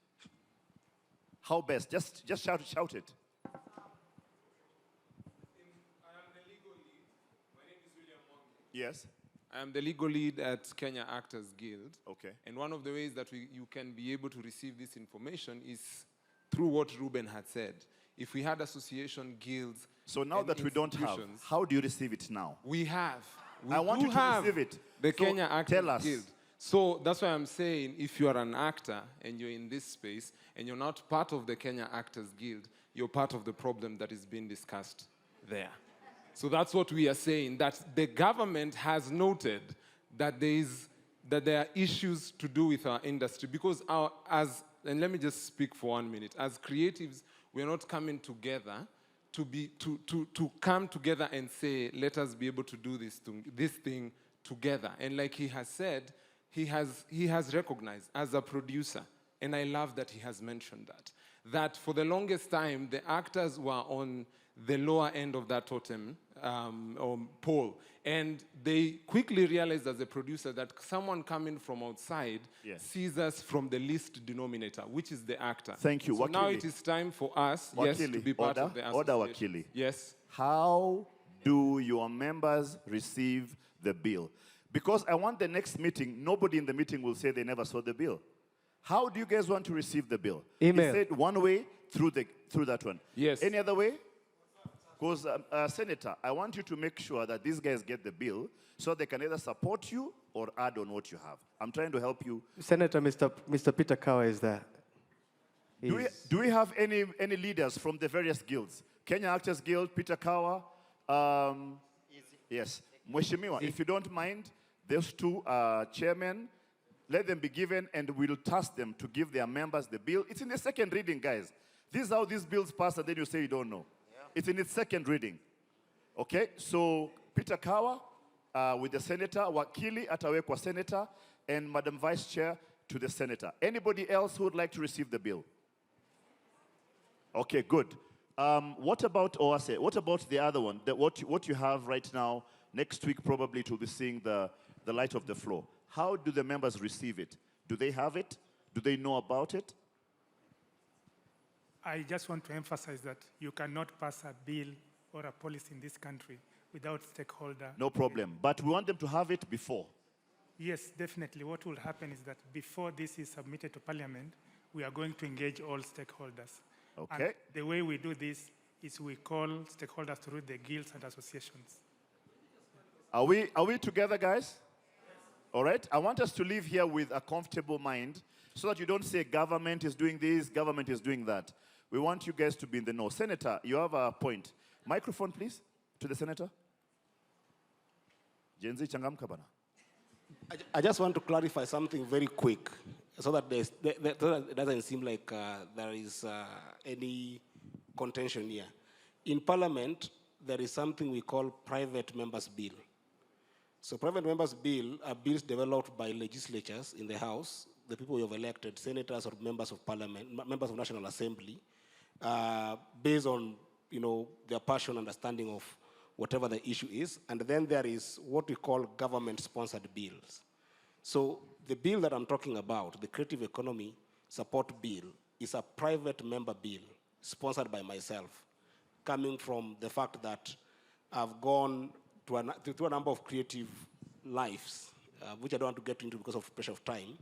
How best? Just shout it. Yes. I am the legal lead at Kenya Actors Guild. Okay. And one of the ways that you can be able to receive this information is through what Ruben had said. If we had association, guilds, so now that we don't have, how do you receive it now? We have. I want you to receive it. The Kenya Actors tell us. Guild. So that's why I'm saying if you are an actor and you're in this space and you're not part of the Kenya Actors Guild, you're part of the problem that is being discussed there. So that's what we are saying, that the government has noted that there are issues to do with our industry, because and let me just speak for 1 minute, as creatives, we're not coming together to come together and say, let us be able to do this thing together. And like he has said, he has recognized as a producer, and I love that he has mentioned that for the longest time, the actors were on the lower end of that totem or pole. And they quickly realized as a producer that someone coming from outside sees us from the least denominator, which is the actor. Thank you. So Wakili. now it is time for us, to be part of the association. Order, Wakili. Yes. How do your members receive the bill? Because I want the next meeting, nobody in the meeting will say they never saw the bill. How do you guys want to receive the bill? Email. He said one way, through that one. Yes. Any other way? Because, Senator, I want you to make sure that these guys get the bill so they can either support you or add on what you have. I'm trying to help you. Senator, Mr. Peter Kawa is there. Do we have any leaders from the various guilds? Kenya Actors Guild, Peter Kawa. Yes. Mheshimiwa, if you don't mind, those two chairmen, let them be given, and we'll task them to give their members the bill. It's in the second reading, guys. This is how these bills pass, and then you say you don't know. It's in its second reading. Okay, so Peter Kawa, with the senator. Wakili atawekwa senator, and Madam Vice Chair to the senator. Anybody else who would like to receive the bill? Okay, good. What about OASE? What about the other one? What you have right now, next week probably it will be seeing the light of the floor. How do the members receive it? Do they have it? Do they know about it? I just want to emphasize that you cannot pass a bill or a policy in this country without stakeholder. No problem. But we want them to have it before. Yes, definitely. What will happen is that before this is submitted to Parliament, we are going to engage all stakeholders. Okay. And the way we do this is we call stakeholders through the guilds and associations. Are we together, guys? All right. I want us to leave here with a comfortable mind so that you don't say government is doing this, government is doing that. We want you guys to be in the know. Senator, you have a point. Microphone, please, to the senator. Jenzi changamka bana. I just want to clarify something very quick so that it doesn't seem like there is any contention here. In Parliament, there is something we call private members' bill. So private members' bill are bills developed by legislatures in the House, the people you have elected, senators or members of Parliament, members of National Assembly, based on their passion, understanding of whatever the issue is. And then there is what we call government-sponsored bills. So the bill that I'm talking about, the Creative Economy Support Bill, is a private member bill sponsored by myself, coming from the fact that I've gone to a number of creative lives, which I don't want to get into because of pressure of time.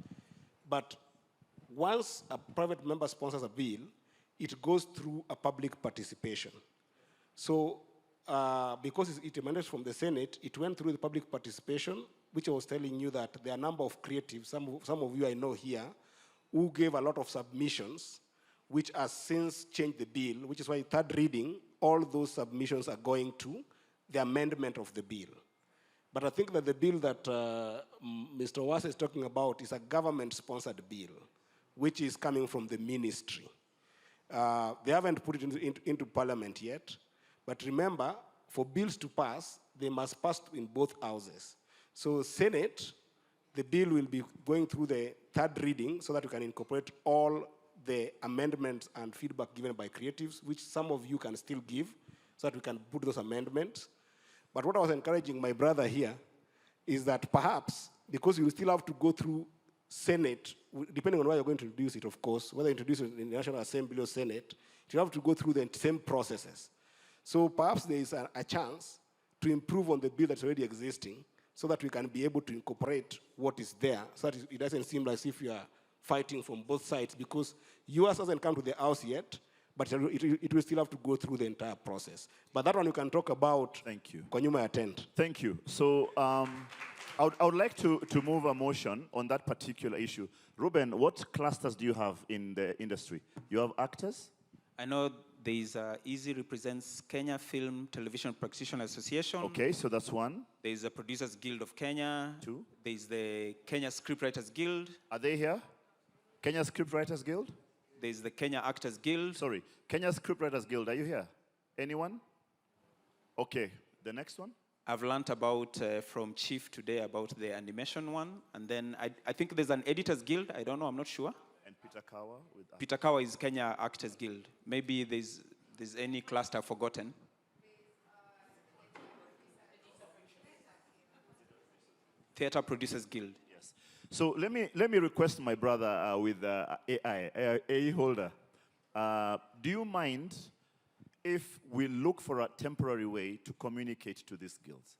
But once a private member sponsors a bill, it goes through a public participation. So because it emanates from the Senate, it went through the public participation, which I was telling you that there are a number of creatives, some of you I know here, who gave a lot of submissions, which has since changed the bill, which is why third reading, all those submissions are going to the amendment of the bill. But I think that the bill that Mr. Owase is talking about is a government-sponsored bill, which is coming from the ministry. They haven't put it into Parliament yet, but remember, for bills to pass, they must pass in both houses. So Senate, the bill will be going through the third reading so that we can incorporate all the amendments and feedback given by creatives, which some of you can still give, so that we can put those amendments. But what I was encouraging my brother here is that perhaps, because you still have to go through Senate, depending on where you're going to introduce it, of course, whether you introduce it in the National Assembly or Senate, you have to go through the same processes. So perhaps there is a chance to improve on the bill that's already existing so that we can be able to incorporate what is there, so that it doesn't seem as if you are fighting from both sides, because yours hasn't come to the House yet, but it will still have to go through the entire process. But that one you can talk about. Thank you. When you may attend. Thank you. So I would like to move a motion on that particular issue. Ruben, what clusters do you have in the industry? You have actors? I know there is EASY represents Kenya Film Television Practitioners Association. Okay, so that's one. There is the Producers Guild of Kenya. Two. There is the Kenya Scriptwriters Guild. Are they here? Kenya Scriptwriters Guild? There is the Kenya Actors Guild. Sorry, Kenya Scriptwriters Guild, are you here? Anyone? Okay, the next one? I've learned about, from Chief today, about the animation one. And then I think there's an Editors Guild. I don't know, I'm not sure. And Peter Kawa? Peter Kawa is Kenya Actors Guild. Maybe there's any cluster I've forgotten. Theater Producers Guild. Yes. So let me request my brother with AI holder. Do you mind if we look for a temporary way to communicate to these guilds?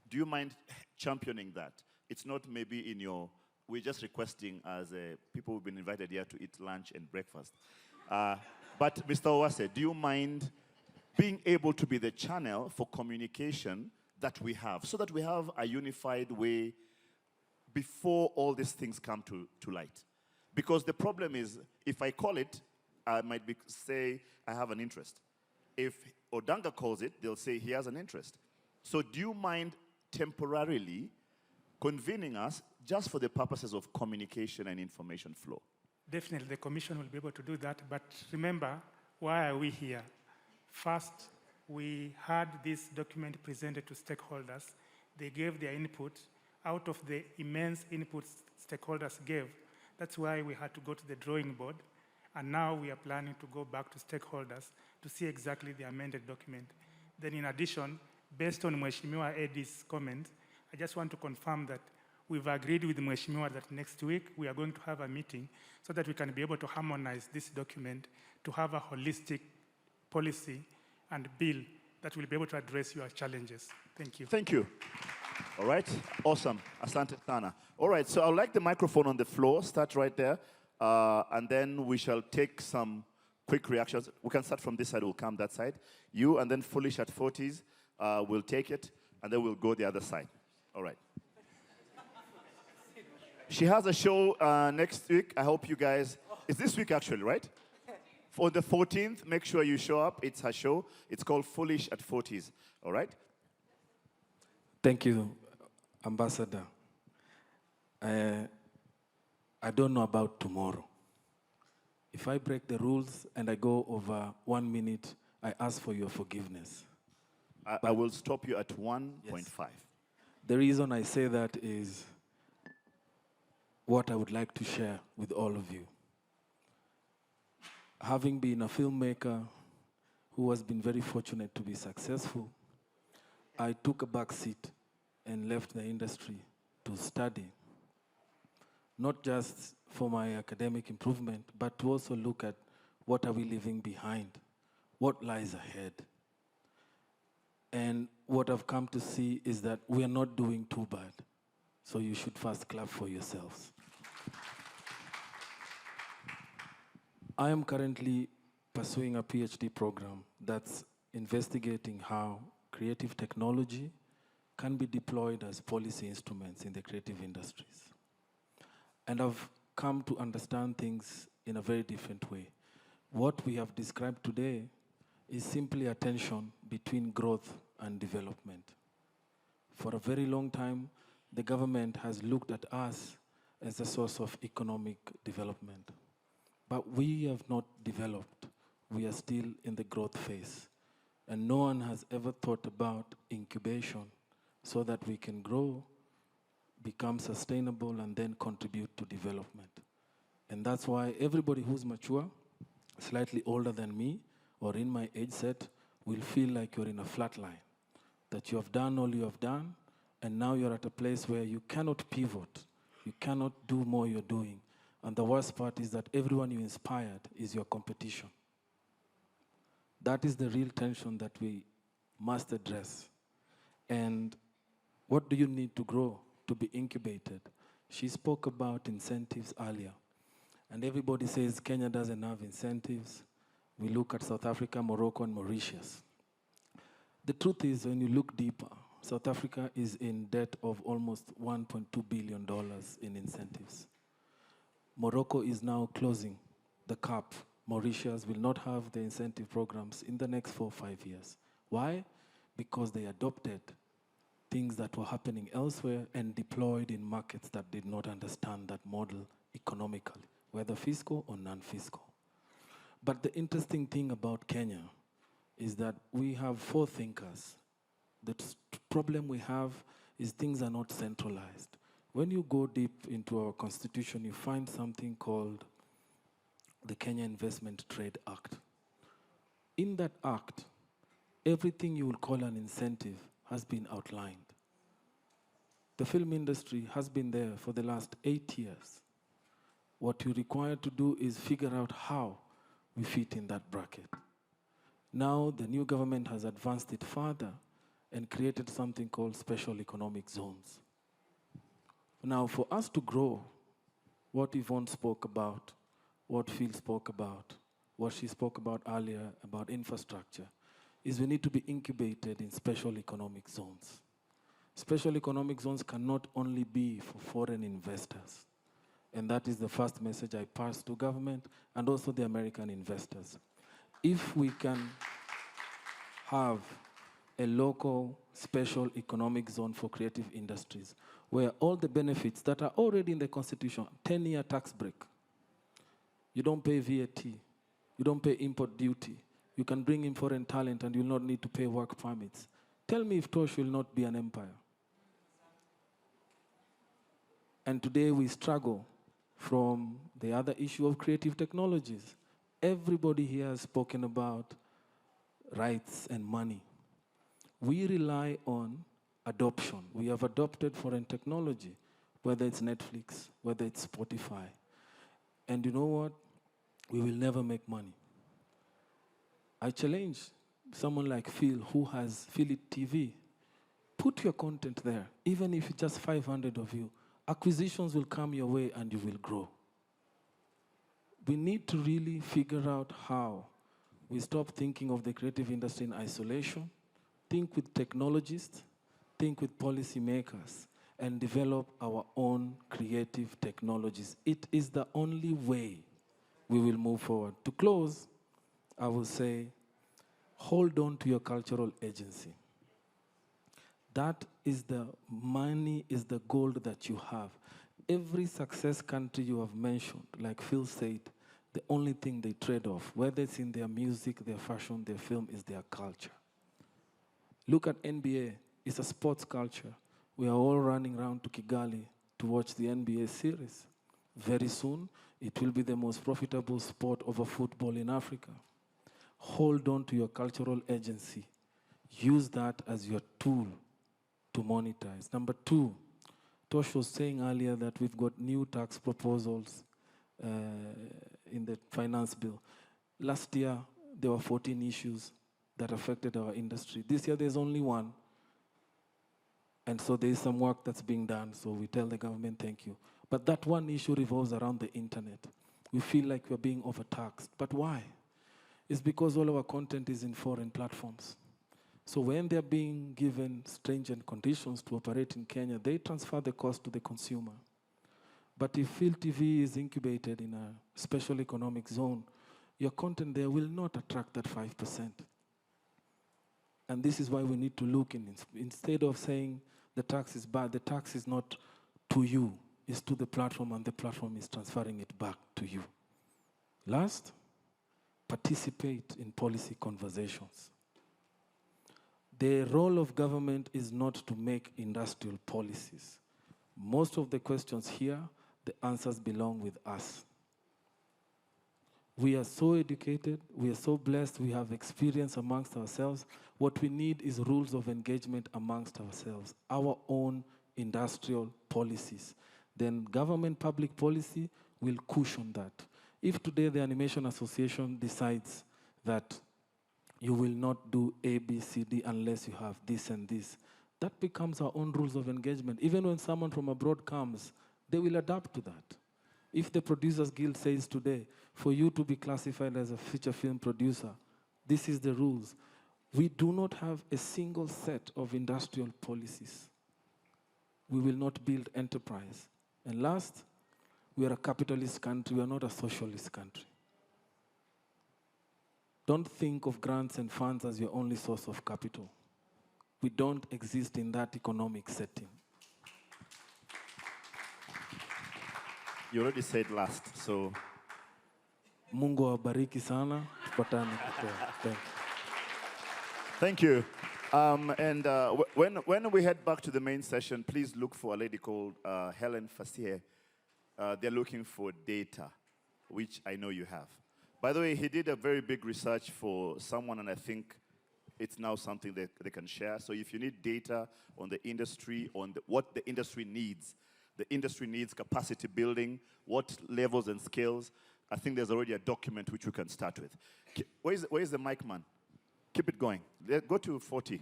Do you mind championing that? It's not maybe in your, we're just requesting as people who've been invited here to eat lunch and breakfast. But Mr. Owase, do you mind being able to be the channel for communication that we have, so that we have a unified way before all these things come to light? Because the problem is, if I call it, I might say I have an interest. If Odanga calls it, they'll say he has an interest. So do you mind temporarily convening us just for the purposes of communication and information flow? Definitely, the Commission will be able to do that. But remember, why are we here? First, we had this document presented to stakeholders. They gave their input. Out of the immense inputs stakeholders gave, that's why we had to go to the drawing board. And now we are planning to go back to stakeholders to see exactly the amended document. Then in addition, based on Mheshimiwa Eddie's comment, I just want to confirm that we've agreed with Mheshimiwa that next week we are going to have a meeting so that we can be able to harmonize this document to have a holistic policy and bill that will be able to address your challenges. Thank you. Thank you. All right, awesome. Asante sana. All right, so I'd like the microphone on the floor, start right there, and then we shall take some quick reactions. We can start from this side, we'll come that side. You, and then Foolish at 40s, we'll take it, and then we'll go the other side. All right. She has a show next week. I hope you guys, it's this week actually, right? For the 14th, make sure you show up. It's her show. It's called Foolish at 40s. All right? Thank you, Ambassador. I don't know about tomorrow. If I break the rules and I go over 1 minute, I ask for your forgiveness. I will stop you at 1.5. Yes. The reason I say that is what I would like to share with all of you. Having been a filmmaker who has been very fortunate to be successful, I took a back seat and left the industry to study, not just for my academic improvement, but to also look at what are we leaving behind, what lies ahead. And what I've come to see is that we are not doing too bad, so you should first clap for yourselves. I am currently pursuing a PhD program that's investigating how creative technology can be deployed as policy instruments in the creative industries. And I've come to understand things in a very different way. What we have described today is simply a tension between growth and development. For a very long time, the government has looked at us as a source of economic development. But we have not developed. We are still in the growth phase. And no one has ever thought about incubation so that we can grow, become sustainable, and then contribute to development. And that's why everybody who's mature, slightly older than me, or in my age set, will feel like you're in a flat line, that you have done all you have done, and now you're at a place where you cannot pivot, you cannot do more you're doing. And the worst part is that everyone you inspired is your competition. That is the real tension that we must address. And what do you need to grow, to be incubated? She spoke about incentives earlier. And everybody says Kenya doesn't have incentives. We look at South Africa, Morocco, and Mauritius. The truth is, when you look deeper, South Africa is in debt of almost $1.2 billion in incentives. Morocco is now closing the cap. Mauritius will not have the incentive programs in the next 4 or 5 years. Why? Because they adopted things that were happening elsewhere and deployed in markets that did not understand that model economically, whether fiscal or non-fiscal. But the interesting thing about Kenya is that we have forethinkers. The problem we have is things are not centralized. When you go deep into our constitution, you find something called the Kenya Investment Trade Act. In that act, everything you will call an incentive has been outlined. The film industry has been there for the last 8 years. What you require to do is figure out how we fit in that bracket. Now the new government has advanced it further and created something called special economic zones. Now for us to grow, what Yvonne spoke about, what Phil spoke about, what she spoke about earlier about infrastructure, is we need to be incubated in special economic zones. Special economic zones cannot only be for foreign investors. And that is the first message I pass to government and also the American investors. If we can have a local special economic zone for creative industries, where all the benefits that are already in the Constitution, 10-year tax break, you don't pay VAT, you don't pay import duty, You can bring in foreign talent and you'll not need to pay work permits. Tell me if Tosh will not be an empire. And today we struggle from the other issue of creative technologies. Everybody here has spoken about rights and money. We rely on adoption. We have adopted foreign technology, whether it's Netflix, whether it's Spotify. And you know what? We will never make money. I challenge someone like Phil, who has Philip TV. Put your content there, even if it's just 500 of you. Acquisitions will come your way and you will grow. We need to really figure out how we stop thinking of the creative industry in isolation, think with technologists, think with policymakers, and develop our own creative technologies. It is the only way we will move forward. To close, I will say, hold on to your cultural agency. That is the money, is the gold that you have. Every success country you have mentioned, like Phil said, the only thing they trade off, whether it's in their music, their fashion, their film, is their culture. Look at NBA. It's a sports culture. We are all running around to Kigali to watch the NBA series. Very soon, it will be the most profitable sport over football in Africa. Hold on to your cultural agency. Use that as your tool to monetize. Number two, Tosh was saying earlier that we've got new tax proposals in the finance bill. Last year, there were 14 issues that affected our industry. This year, there's only one. And so there is some work that's being done, so we tell the government thank you. But that one issue revolves around the internet. We feel like we're being overtaxed. But why? It's because all our content is in foreign platforms. So when they're being given stringent conditions to operate in Kenya, they transfer the cost to the consumer. But if Phil TV is incubated in a special economic zone, your content there will not attract that 5%. And this is why we need to look in. Instead of saying the tax is bad, the tax is not to you, it's to the platform, and the platform is transferring it back to you. Last, participate in policy conversations. The role of government is not to make industrial policies. Most of the questions here, the answers belong with us. We are so educated, we are so blessed, we have experience amongst ourselves. What we need is rules of engagement amongst ourselves, our own industrial policies. Then government public policy will cushion that. If today the Animation Association decides that you will not do A, B, C, D unless you have this and this, that becomes our own rules of engagement. Even when someone from abroad comes, they will adapt to that. If the Producers Guild says today, for you to be classified as a feature film producer, this is the rules. We do not have a single set of industrial policies. We will not build enterprise. And last, we are a capitalist country, we are not a socialist country. Don't think of grants and funds as your only source of capital. We don't exist in that economic setting. You already said last, so. Mungu awabariki sana. Tupatane. Thank you. Thank you. When we head back to the main session, please look for a lady called Helen Fassier. They're looking for data, which I know you have. By the way, he did a very big research for someone, and I think it's now something that they can share. So if you need data on the industry, on what the industry needs capacity building, what levels and scales, I think there's already a document which we can start with. Where's the mic man? Keep it going. Go to 40.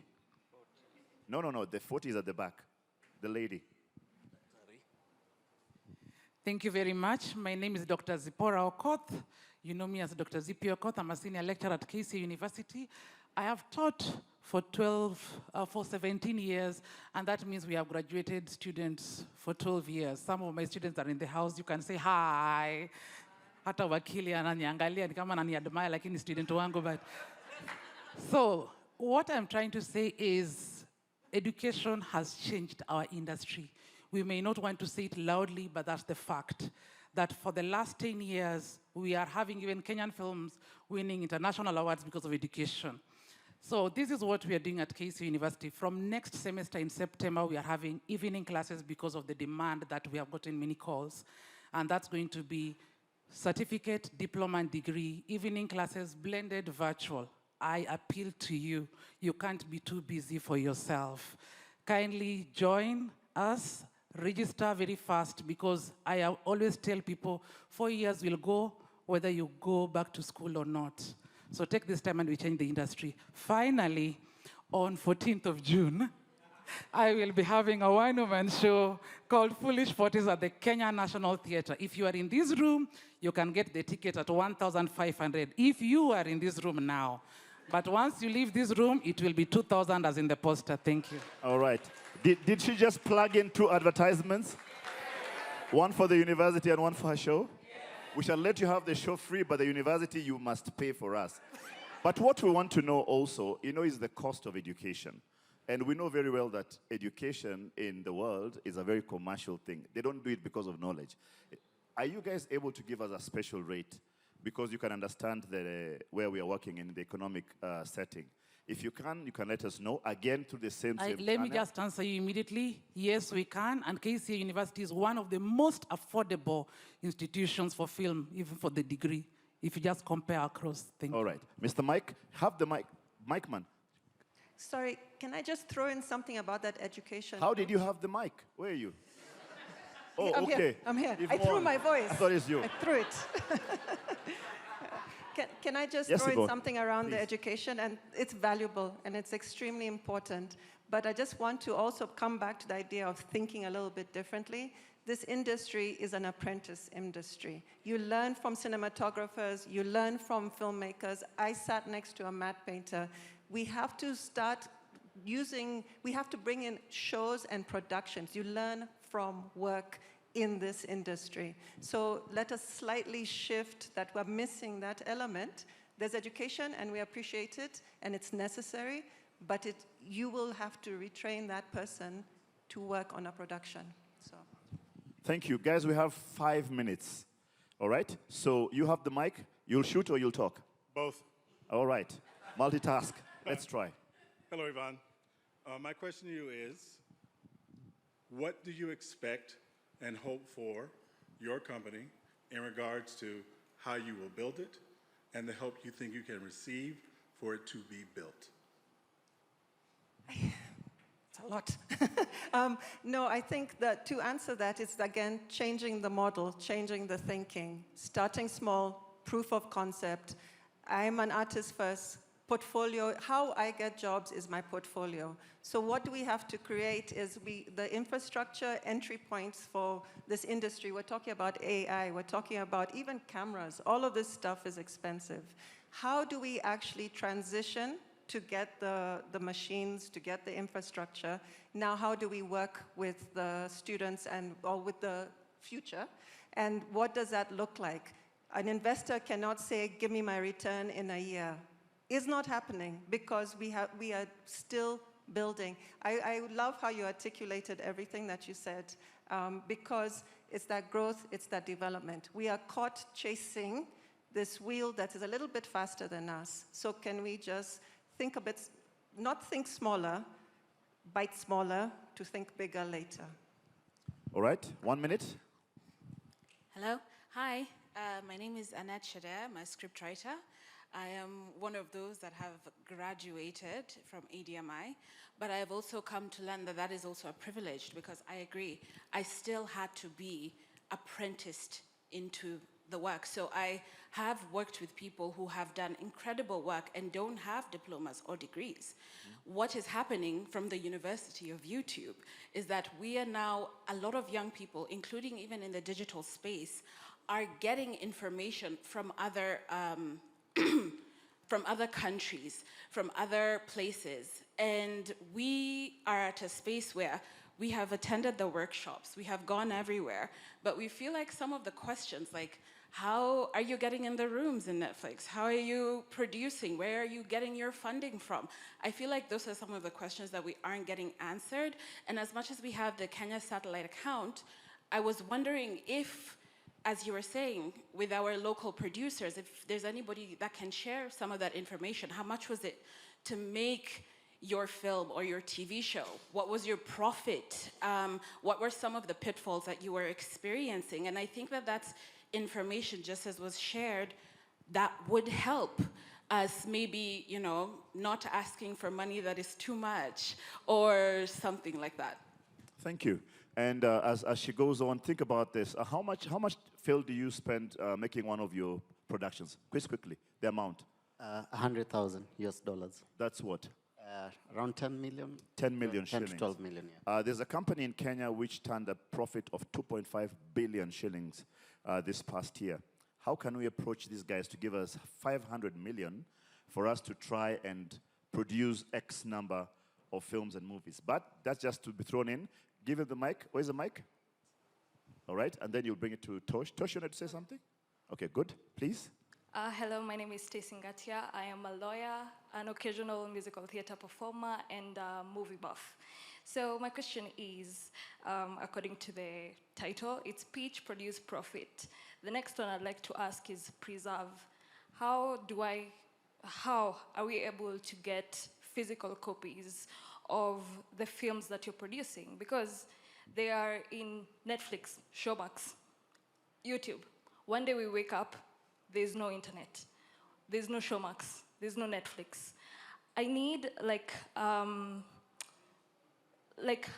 No, the 40 is at the back. The lady. Thank you very much. My name is Dr. Zipporah Okoth. You know me as Dr. Zippy Okoth. I'm a senior lecturer at KC University. I have taught for 17 years, and that means we have graduated students for 12 years. Some of my students are in the house. You can say hi. Hata wakili ananiangalia ni kama ananiadmire lakini student wangu, but so what I'm trying to say is education has changed our industry. We may not want to say it loudly, but that's the fact. that for the last 10 years, we are having even Kenyan films winning international awards because of education. So this is what we are doing at KCU University. From next semester in September, we are having evening classes because of the demand that we have gotten many calls. And that's going to be certificate, diploma, and degree, evening classes, blended virtual. I appeal to you. You can't be too busy for yourself. Kindly join us, register very fast, because I always tell people 4 years will go whether you go back to school or not. So take this time and we change the industry. Finally, on 14th of June, I will be having a one-woman show called Foolish Forties at the Kenya National Theatre. If you are in this room, you can get the ticket at 1,500. If you are in this room now. But once you leave this room, it will be 2,000 as in the poster. Thank you. All right. Did she just plug in 2 advertisements? One for the university and one for her show? We shall let you have the show free, but the university, you must pay for us. But what we want to know also, is the cost of education. And we know very well that education in the world is a very commercial thing. They don't do it because of knowledge. Are you guys able to give us a special rate? Because you can understand where we are working in the economic setting. If you can let us know. Again, through the same Let me channel. just answer you immediately. Yes, we can. And KCA University is one of the most affordable institutions for film, even for the degree, if you just compare across things. All right. Mr. Mike, have the mic. Mike man. Sorry, can I just throw in something about that education? How did you have the mic? Where are you? Oh, I'm okay. Here. I'm here. I Yvonne. threw my voice. I thought it's you. I threw it. Can I just Yes, throw Yvonne. in something around Please. the education? And it's valuable and it's extremely important. But I just want to also come back to the idea of thinking a little bit differently. This industry is an apprentice industry. You learn from cinematographers, you learn from filmmakers. I sat next to a matte painter. We have to start we have to bring in shows and productions. You learn from work in this industry. So let us slightly shift that we're missing that element. There's education and we appreciate it and it's necessary, but you will have to retrain that person to work on a production. So. Thank you. Guys, we have 5 minutes. All right? So you have the mic. You'll shoot or you'll talk? Both. All right. Multitask. Let's try. Hello, Yvonne. My question to you is, what do you expect and hope for your company in regards to how you will build it and the help you think you can receive for it to be built? It's a lot. No, I think that to answer that is, again, changing the model, changing the thinking, starting small, proof of concept. I'm an artist first. Portfolio, how I get jobs is my portfolio. So what we have to create is the infrastructure entry points for this industry. We're talking about AI, we're talking about even cameras. All of this stuff is expensive. How do we actually transition to get the machines, to get the infrastructure? Now, how do we work with the students or with the future? And what does that look like? An investor cannot say, give me my return in a year. It's not happening because we are still building. I love how you articulated everything that you said, because it's that growth, it's that development. We are caught chasing this wheel that is a little bit faster than us. So can we just think a bit, not think smaller, bite smaller, to think bigger later. All right, 1 minute. Hello. Hi. My name is Annette Shader. I'm a scriptwriter. I am one of those that have graduated from ADMI, but I have also come to learn that that is also a privilege, because I agree, I still had to be apprenticed into the work. So I have worked with people who have done incredible work and don't have diplomas or degrees. What is happening from the University of YouTube is that we are now, a lot of young people, including even in the digital space, are getting information from other from other countries, from other places. And we are at a space where we have attended the workshops, we have gone everywhere, but we feel like some of the questions, like, how are you getting in the rooms in Netflix? How are you producing? Where are you getting your funding from? I feel like those are some of the questions that we aren't getting answered. And as much as we have the Kenya satellite account, I was wondering if as you were saying, with our local producers, if there's anybody that can share some of that information, how much was it to make your film or your TV show? What was your profit? What were some of the pitfalls that you were experiencing? And I think that that's information, just as was shared, that would help us maybe, you know, not asking for money that is too much or something like that. Thank you. And as she goes on, think about this. How much, Phil, do you spend making one of your productions? Quickly, the amount. 100,000 US dollars. That's what? Around 10 million. 10 million 10 shillings. to 12 million, yeah. There's a company in Kenya which turned a profit of 2.5 billion shillings this past year. How can we approach these guys to give us 500 million for us to try and produce X number of films and movies? But that's just to be thrown in. Give him the mic. Where's the mic? All right, and then you'll bring it to Tosh. Tosh, you want to say something? Okay, good. Please. Hello, my name is Stacey Ngatia. I am a lawyer, an occasional musical theater performer, and a movie buff. So my question is, according to the title, it's Pitch, Produce, Profit. The next one I'd like to ask is preserve. How are we able to get physical copies of the films that you're producing? Because they are in Netflix, Showmax, YouTube. One day we wake up, there's no internet, there's no Showmax, there's no Netflix. I need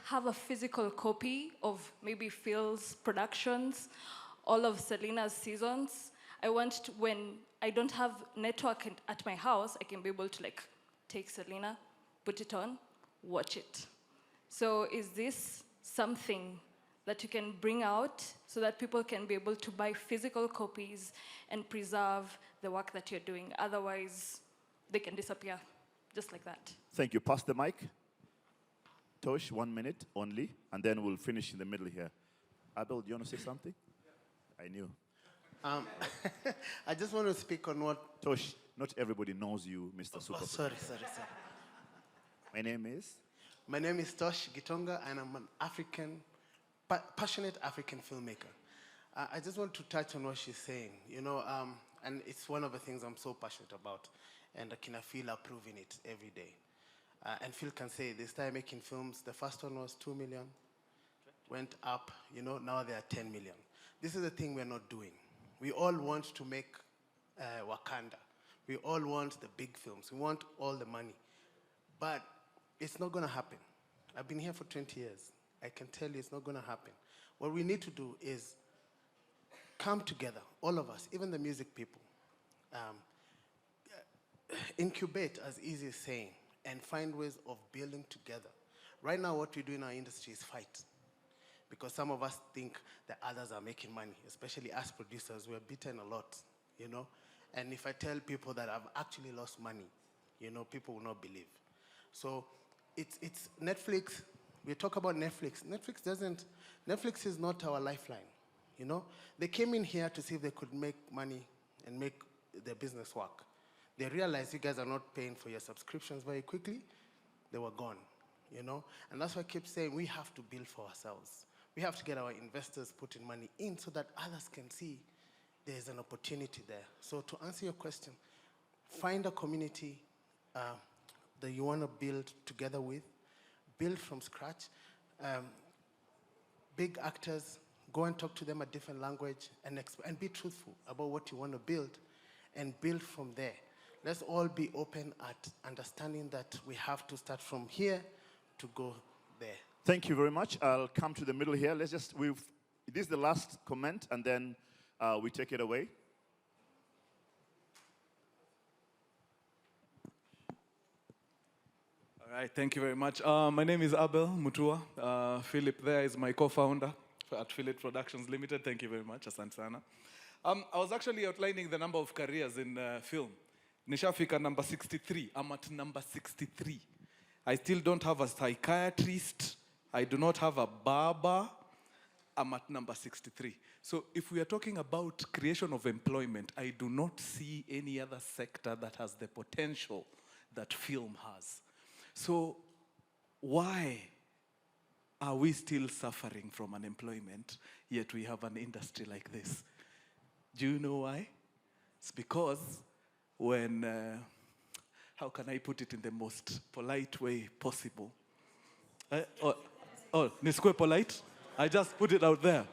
have a physical copy of maybe Phil's productions, all of Selena's seasons. I want to, when I don't have network at my house, I can be able to take Selena, put it on, watch it. So is this something that you can bring out so that people can be able to buy physical copies and preserve the work that you're doing? Otherwise, they can disappear, just like that. Thank you. Pass the mic. Tosh, 1 minute only, and then we'll finish in the middle here. Abel, do you want to say something? I knew. I just want to speak on what... Tosh, not everybody knows you, Mr. Super. Sorry. My name is? My name is Tosh Gitonga, and I'm an passionate African filmmaker. I just want to touch on what she's saying, and it's one of the things I'm so passionate about, and I feel approving it every day. And Phil can say, they started making films. The first one was 2 million, went up, now they are 10 million. This is the thing we're not doing. We all want to make Wakanda. We all want the big films. We want all the money. But it's not going to happen. I've been here for 20 years. I can tell you it's not going to happen. What we need to do is come together, all of us, even the music people, incubate, as Easy is saying, and find ways of building together. Right now, what we do in our industry is fight. Because some of us think that others are making money, especially us producers. We're beaten a lot, And if I tell people that I've actually lost money, people will not believe. So it's Netflix. We talk about Netflix. Netflix is not our lifeline, They came in here to see if they could make money and make their business work. They realized you guys are not paying for your subscriptions very quickly. They were gone, And that's why I keep saying we have to build for ourselves. We have to get our investors putting money in so that others can see there's an opportunity there. So to answer your question, find a community that you want to build together with, build from scratch. Big actors, go and talk to them a different language and be truthful about what you want to build and build from there. Let's all be open at understanding that we have to start from here to go there. Thank you very much. I'll come to the middle here. This is the last comment, and then we take it away. All right, thank you very much. My name is Abel Mutua. Philip there is my co-founder at Philip Productions Limited. Thank you very much, Asante sana. I was actually outlining the number of careers in film. Nishafika number 63. I'm at number 63. I still don't have a psychiatrist. I do not have a barber. I'm at number 63. So if we are talking about creation of employment, I do not see any other sector that has the potential that film has. So why are we still suffering from unemployment, yet we have an industry like this? Do you know why? It's because when, how can I put it in the most polite way possible? Niskwe polite? I just put it out there.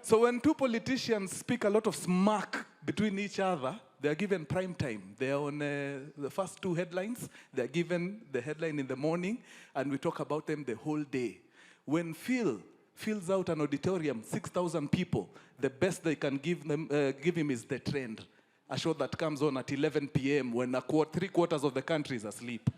So when two politicians speak a lot of smack between each other, they are given prime time. They are on the first two headlines. They are given the headline in the morning, and we talk about them the whole day. When Phil fills out an auditorium, 6,000 people, the best they can give him is the trend, a show that comes on at 11 p.m. when 3/4 of the country is asleep.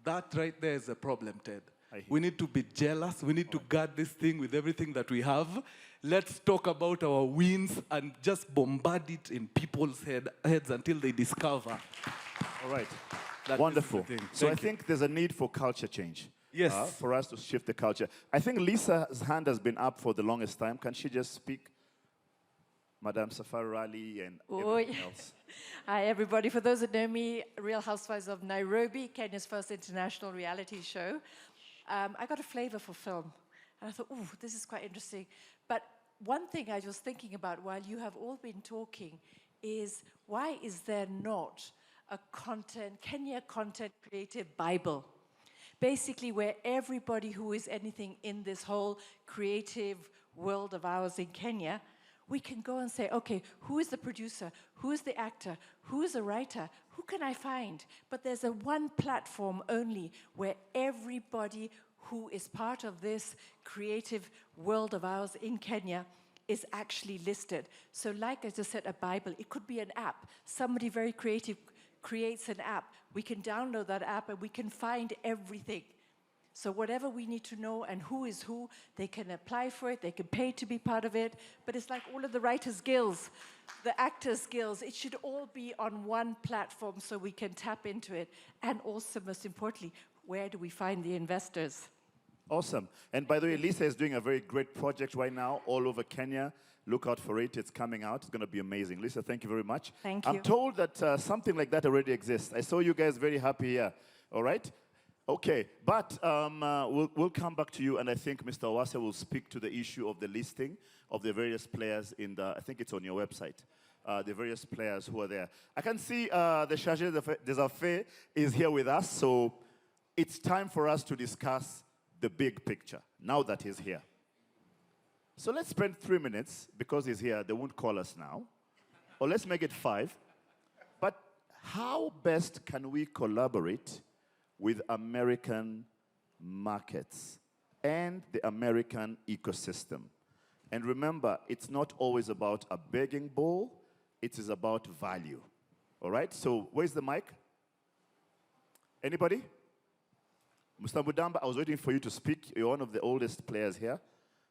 That right there is a problem, Ted. We need to be jealous. We need to guard this thing with everything that we have. Let's talk about our wins and just bombard it in people's heads until they discover. All right. That Wonderful. is the thing. So I Thank you. think there's a need for culture change. Yes. For us to shift the culture. I think Lisa's hand has been up for the longest time. Can she just speak? Madame Safari Rally and everything else. Hi, everybody. For those that know me, Real Housewives of Nairobi, Kenya's first international reality show. I got a flavor for film. And I thought, ooh, this is quite interesting. But one thing I was thinking about while you have all been talking is, why is there not a Kenya content creative Bible? Basically, where everybody who is anything in this whole creative world of ours in Kenya, we can go and say, okay, who is the producer? Who is the actor? Who is the writer? Who can I find? But there's a one platform only where everybody who is part of this creative world of ours in Kenya is actually listed. So like I just said, a Bible, it could be an app. Somebody very creative creates an app. We can download that app and we can find everything. So whatever we need to know and who is who, they can apply for it, they can pay to be part of it. But it's like all of the writers' guilds, the actors' guilds, it should all be on one platform so we can tap into it. And also, most importantly, where do we find the investors? Awesome. And by the way, Lisa is doing a very great project right now all over Kenya. Look out for it. It's coming out. It's going to be amazing. Lisa, thank you very much. Thank you. I'm told that something like that already exists. I saw you guys very happy here. All right? Okay. But we'll come back to you, and I think Mr. Owase will speak to the issue of the listing of the various players in the, I think it's on your website, the various players who are there. I can see the Charge des Affaires is here with us, so it's time for us to discuss the big picture, now that he's here. So let's spend 3 minutes, because he's here, they won't call us now. Or let's make it 5. But how best can we collaborate with American markets and the American ecosystem? And remember, it's not always about a begging bowl, it is about value. All right, so where's the mic? Anybody? Mr. Mudamba, I was waiting for you to speak. You're one of the oldest players here.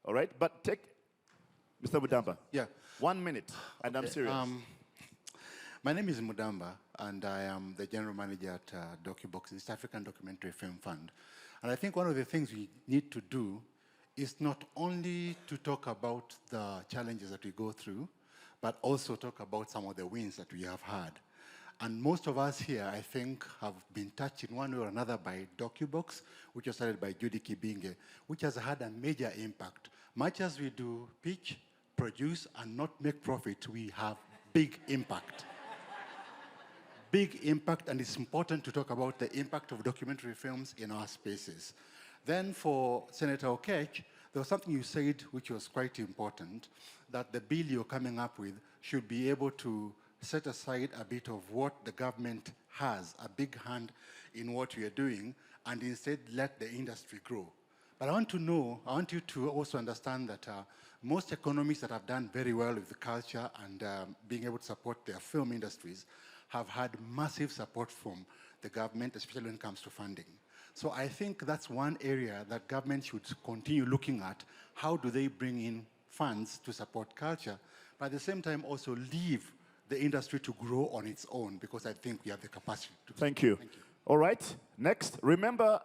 All right, but take Mr. Mudamba. Yeah. 1 minute, and I'm serious. My name is Mudamba, and I am the general manager at DocuBox, East African Documentary Film Fund. And I think one of the things we need to do is not only to talk about the challenges that we go through, but also talk about some of the wins that we have had. And most of us here, I think, have been touched in one way or another by DocuBox, which was started by Judy Kibinge, which has had a major impact. Much as we do pitch, produce, and not make profit, we have big impact. Big impact, and it's important to talk about the impact of documentary films in our spaces. Then for Senator Okech, there was something you said which was quite important, that the bill you're coming up with should be able to set aside a bit of what the government has, a big hand in what we are doing, and instead let the industry grow. But I want you to also understand that most economies that have done very well with the culture and being able to support their film industries have had massive support from the government, especially when it comes to funding. So I think that's one area that government should continue looking at. How do they bring in funds to support culture, but at the same time also leave the industry to grow on its own, because I think we have the capacity to. Thank you. All right, next. Remember,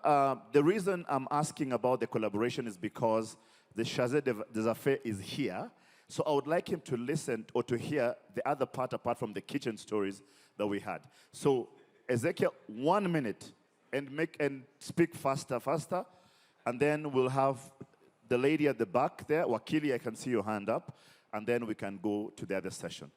the reason I'm asking about the collaboration is because the Charge des Affaires is here. So I would like him to listen or to hear the other part apart from the kitchen stories that we had. So Ezekiel, 1 minute, and speak faster, And then we'll have the lady at the back there. Wakili, I can see your hand up. And then we can go to the other session.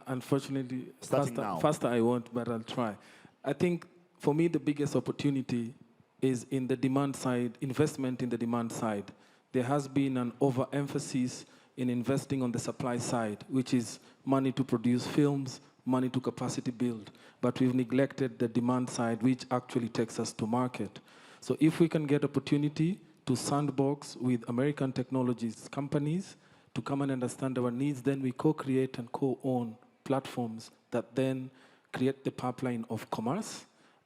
Unfortunately, Starting now. faster I won't, but I'll try. I think for me, the biggest opportunity is in the demand side, investment in the demand side. There has been an overemphasis in investing on the supply side, which is money to produce films, money to capacity build. But we've neglected the demand side, which actually takes us to market. So if we can get opportunity to sandbox with American technologies companies to come and understand our needs, then we co-create and co-own platforms that then create the pipeline of commerce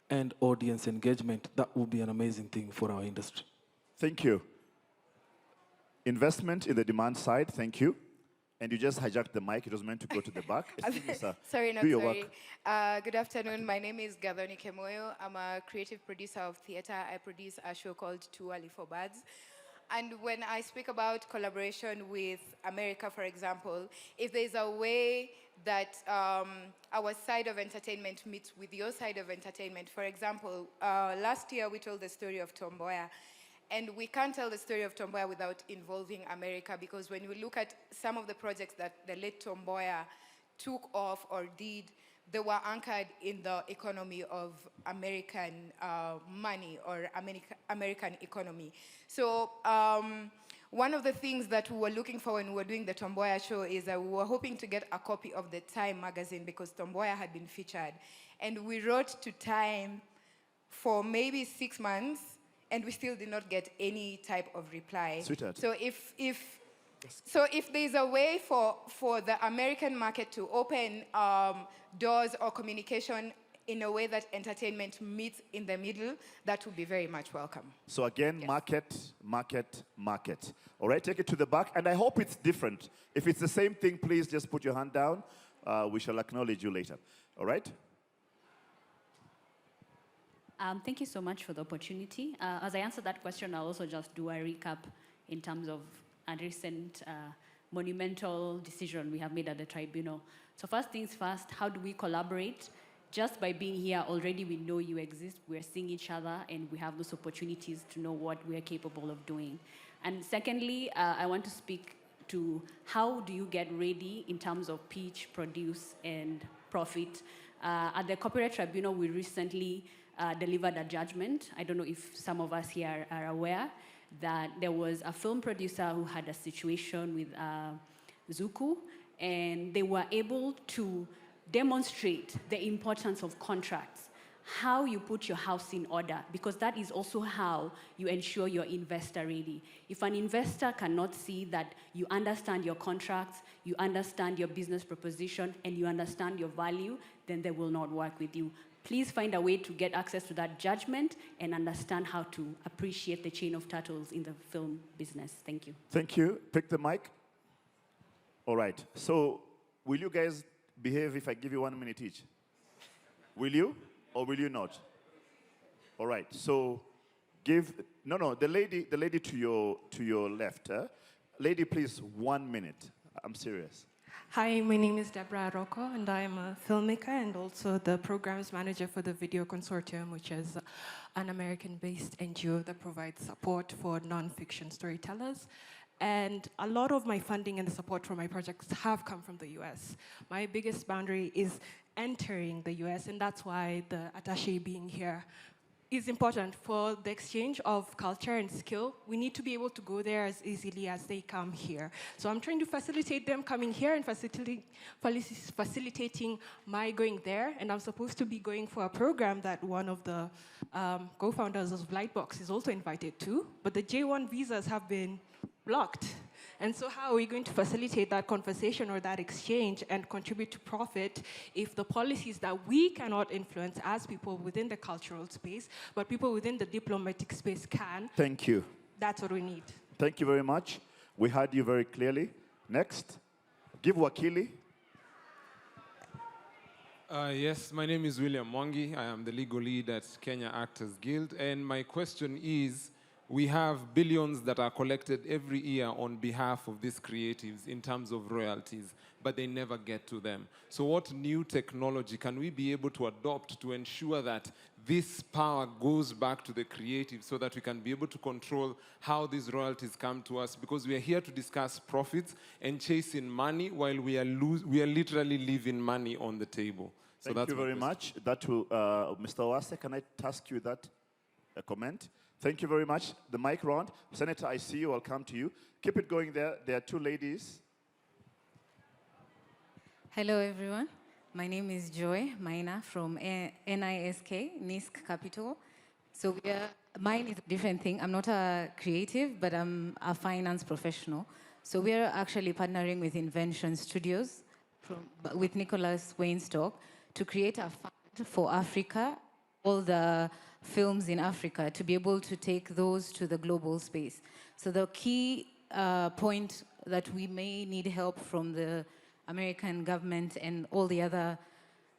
and audience engagement. That would be an amazing thing for our industry. Thank you. Investment in the demand side, thank you. And you just hijacked the mic. It was meant to go to the back. Sorry, not do your sorry. work. Good afternoon. My name is Gathoni Kemoyo. I'm a creative producer of theater. I produce a show called Too Early for Birds. And when I speak about collaboration with America, for example, if there's a way that our side of entertainment meets with your side of entertainment, for example, last year we told the story of Tomboya. And we can't tell the story of Tomboya without involving America, because when we look at some of the projects that the late Tomboya took off or did, they were anchored in the economy of American money or American economy. So one of the things that we were looking for when we were doing the Tomboya show is that we were hoping to get a copy of the Time magazine because Tomboya had been featured. And we wrote to Time for maybe 6 months, and we still did not get any type of reply. Sweetheart. So if there's a way for the American market to open doors or communication in a way that entertainment meets in the middle, that would be very much welcome. So again, market, market, market. All right, take it to the back. And I hope it's different. If it's the same thing, please just put your hand down. We shall acknowledge you later. All right? Thank you so much for the opportunity. As I answer that question, I'll also just do a recap in terms of a recent monumental decision we have made at the tribunal. So first things first, how do we collaborate? Just by being here already, we know you exist, we're seeing each other, and we have those opportunities to know what we're capable of doing. And secondly, I want to speak to how do you get ready in terms of pitch, produce, and profit. At the Copyright Tribunal, we recently delivered a judgment. I don't know if some of us here are aware that there was a film producer who had a situation with Zuku, and they were able to demonstrate the importance of contracts, how you put your house in order, because that is also how you ensure you're investor ready. If an investor cannot see that you understand your contracts, you understand your business proposition, and you understand your value, then they will not work with you. Please find a way to get access to that judgment and understand how to appreciate the chain of turtles in the film business. Thank you. Thank you. Pick the mic. All right. So will you guys behave if I give you 1 minute each? Will you or will you not? All right. So give the lady to your left. Lady, please, 1 minute. I'm serious. Hi, my name is Deborah Rocco, and I am a filmmaker and also the programs manager for the Video Consortium, which is an American-based NGO that provides support for non-fiction storytellers. And a lot of my funding and the support for my projects have come from the US. My biggest boundary is entering the US, and that's why the attaché being here is important for the exchange of culture and skill. We need to be able to go there as easily as they come here. So I'm trying to facilitate them coming here and facilitating my going there. And I'm supposed to be going for a program that one of the co-founders of Lightbox is also invited to, but the J1 visas have been blocked. And so how are we going to facilitate that conversation or that exchange and contribute to profit if the policies that we cannot influence as people within the cultural space, but people within the diplomatic space can? Thank you. That's what we need. Thank you very much. We heard you very clearly. Next, give Wakili. Yes, my name is William Mwangi. I am the legal lead at Kenya Actors Guild. And my question is, we have billions that are collected every year on behalf of these creatives in terms of royalties, but they never get to them. So what new technology can we be able to adopt to ensure that this power goes back to the creative so that we can be able to control how these royalties come to us, because we are here to discuss profits and chasing money while we are literally leaving money on the table. So Thank you very much. That will, Mr. Owase, can I task you that comment? Thank you very much. The mic round. Senator, I see you. I'll come to you. Keep it going there. There are two ladies. Hello, everyone. My name is Joy Maina from NISK, NISK Capital. So mine is a different thing. I'm not a creative, but I'm a finance professional. So we are actually partnering with Invention Studios with Nicholas Weinstock to create a fund for Africa, all the films in Africa, to be able to take those to the global space. So the key point that we may need help from the American government and all the other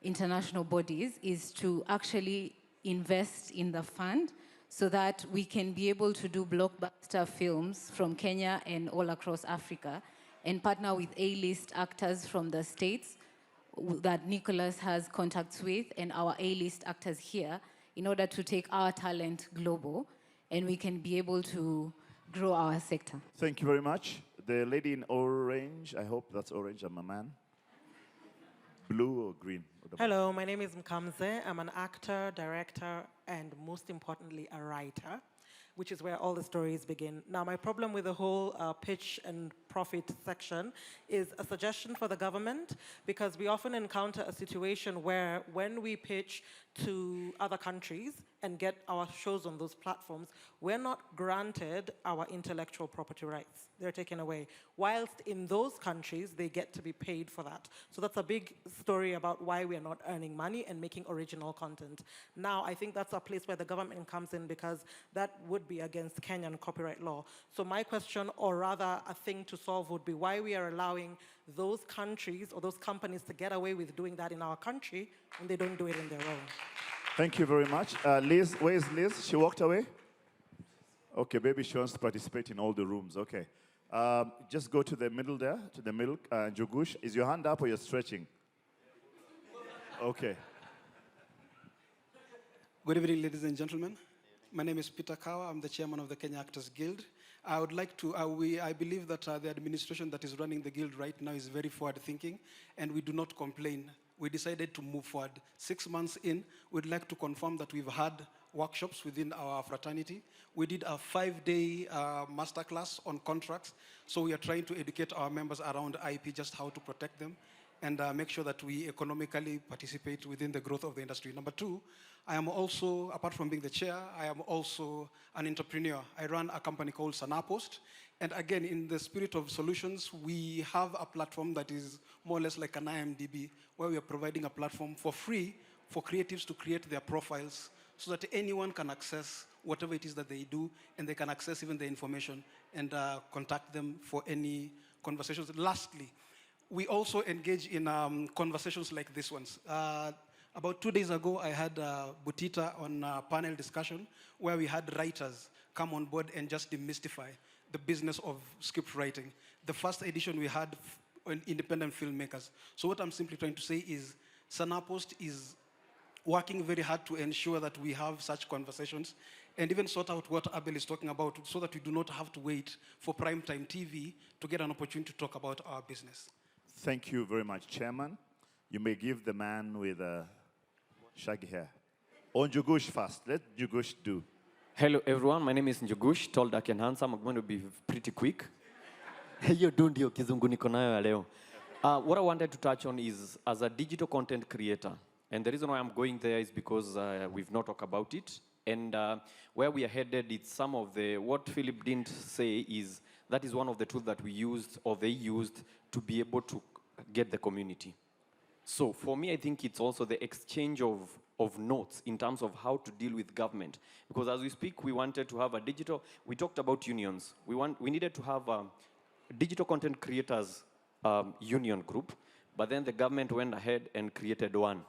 international bodies is to actually invest in the fund so that we can be able to do blockbuster films from Kenya and all across Africa and partner with A-list actors from the States that Nicholas has contacts with and our A-list actors here in order to take our talent global and we can be able to grow our sector. Thank you very much. The lady in orange, I hope that's orange, I'm a man. Blue or green? Hello, my name is Mkamze. I'm an actor, director, and most importantly, a writer, which is where all the stories begin. Now, my problem with the whole pitch and profit section is a suggestion for the government, because we often encounter a situation where when we pitch to other countries and get our shows on those platforms, we're not granted our intellectual property rights. They're taken away. Whilst in those countries, they get to be paid for that. So that's a big story about why we are not earning money and making original content. Now, I think that's a place where the government comes in, because that would be against Kenyan copyright law. So my question, or rather a thing to solve, would be why we are allowing those countries or those companies to get away with doing that in our country when they don't do it in their own. Thank you very much. Liz, where is Liz? She walked away? Okay, maybe she wants to participate in all the rooms. Okay. Just go to the middle there, to the middle. Njugush, is your hand up or you're stretching? Okay. Good evening, ladies and gentlemen. My name is Peter Kawa. I'm the chairman of the Kenya Actors Guild. I would like to, I believe that the administration that is running the guild right now is very forward-thinking, and we do not complain. We decided to move forward. 6 months in, we'd like to confirm that we've had workshops within our fraternity. We did a 5-day masterclass on contracts, so we are trying to educate our members around IP, just how to protect them, and make sure that we economically participate within the growth of the industry. Number two, I am also, apart from being the chair, I am also an entrepreneur. I run a company called Sanapost. And again, in the spirit of solutions, we have a platform that is more or less like an IMDb, where we are providing a platform for free for creatives to create their profiles so that anyone can access whatever it is that they do, and they can access even the information and contact them for any conversations. Lastly, we also engage in conversations like this ones. About 2 days ago, I had Butita on a panel discussion where we had writers come on board and just demystify the business of script writing. The first edition we had on independent filmmakers. So what I'm simply trying to say is Sanapost is working very hard to ensure that we have such conversations and even sort out what Abel is talking about so that we do not have to wait for primetime TV to get an opportunity to talk about our business. Thank you very much, Chairman. You may give the man with shaggy hair. On Njugush first. Let Njugush do. Hello, everyone. My name is Njugush, tall, dark, and handsome. I'm going to be pretty quick. Hiyo ndio kizungu niko nayo ya leo. What I wanted to touch on is, as a digital content creator, and the reason why I'm going there is because we've not talked about it. And where we are headed, it's some of the, what Philip didn't say is, that is one of the tools that we used, or they used, to be able to get the community. So for me, I think it's also the exchange of notes in terms of how to deal with government. Because as we speak, we wanted to have a digital, we talked about unions. We needed to have a digital content creators union group, but then the government went ahead and created one.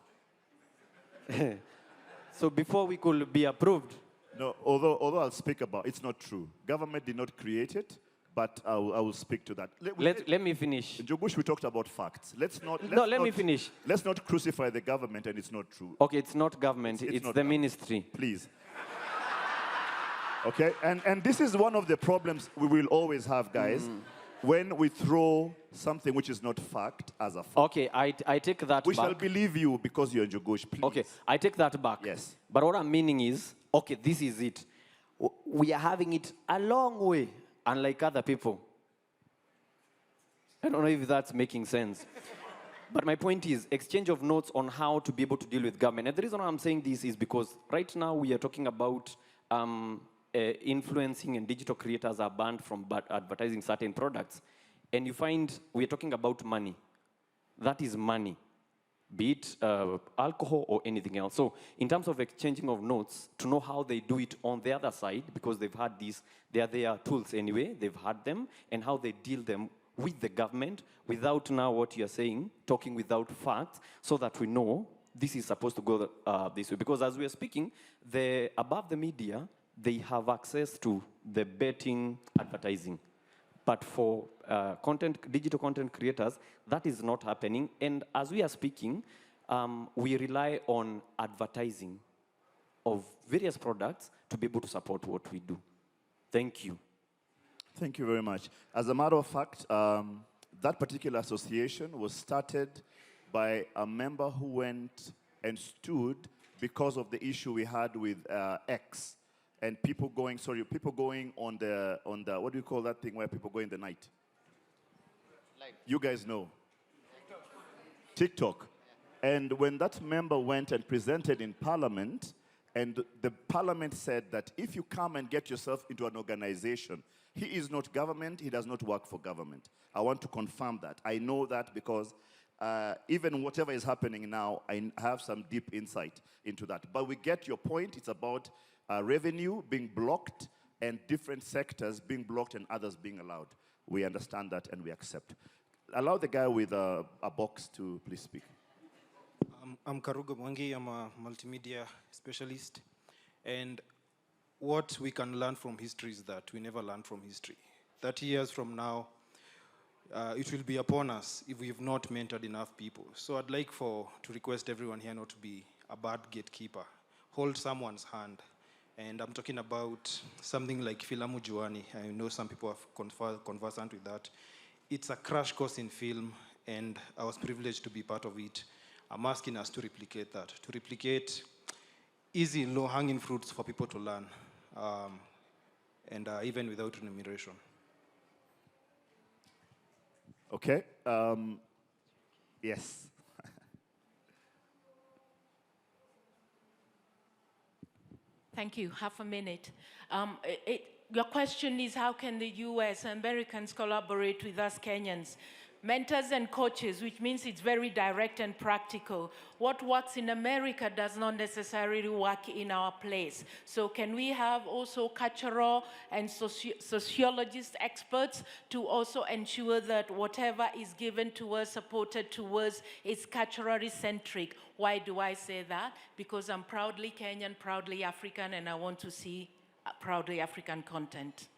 So before we could be approved. No, although I'll speak about, it's not true. Government did not create it. but I will speak to that. Let me finish. In Jogush, we talked about facts. Let me finish. Let's not crucify the government, and it's not true. Okay, it's not government, it's not the government. ministry. Please. Okay, and this is one of the problems we will always have, guys, when we throw something which is not fact as a fact. Okay, I take that We back. shall believe you because you're in Jogosh, please. Okay, I take that back. Yes. But what I'm meaning is, okay, this is it. We are having it a long way, unlike other people. I don't know if that's making sense. But my point is, exchange of notes on how to be able to deal with government. And the reason why I'm saying this is because right now we are talking about influencing, and digital creators are banned from advertising certain products. And you find we're talking about money. That is money, be it alcohol or anything else. So in terms of exchanging of notes, to know how they do it on the other side, because they've had these, they are their tools anyway, they've had them, and how they deal them with the government without now what you're saying, talking without facts, so that we know this is supposed to go this way. Because as we are speaking, above the media, they have access to the betting advertising. But for digital content creators, that is not happening. And as we are speaking, we rely on advertising of various products to be able to support what we do. Thank you. Thank you very much. As a matter of fact, that particular association was started by a member who went and stood because of the issue we had with X and people going on the, what do you call that thing where people go in the night? You guys know. TikTok. And when that member went and presented in Parliament, and the Parliament said that if you come and get yourself into an organization, he is not government, he does not work for government. I want to confirm that. I know that because even whatever is happening now, I have some deep insight into that. But we get your point. It's about revenue being blocked and different sectors being blocked and others being allowed. We understand that and we accept. Allow the guy with a box to please speak. I'm Karuga Mwangi. I'm a multimedia specialist. And what we can learn from history is that we never learn from history. 30 years from now, it will be upon us if we have not mentored enough people. So I'd like to request everyone here not to be a bad gatekeeper. Hold someone's hand. And I'm talking about something like Filamu Juani. I know some people are conversant with that. It's a crash course in film, and I was privileged to be part of it. I'm asking us to replicate that, to replicate easy, low-hanging fruits for people to learn, and even without remuneration. Okay. Yes. Thank you. Half a minute. Your question is, how can the US and Americans collaborate with us Kenyans? Mentors and coaches, which means it's very direct and practical. What works in America does not necessarily work in our place. So can we have also cultural and sociologist experts to also ensure that whatever is given to us, supported to us, is culturally centric? Why do I say that? Because I'm proudly Kenyan, proudly African, and I want to see proudly African content.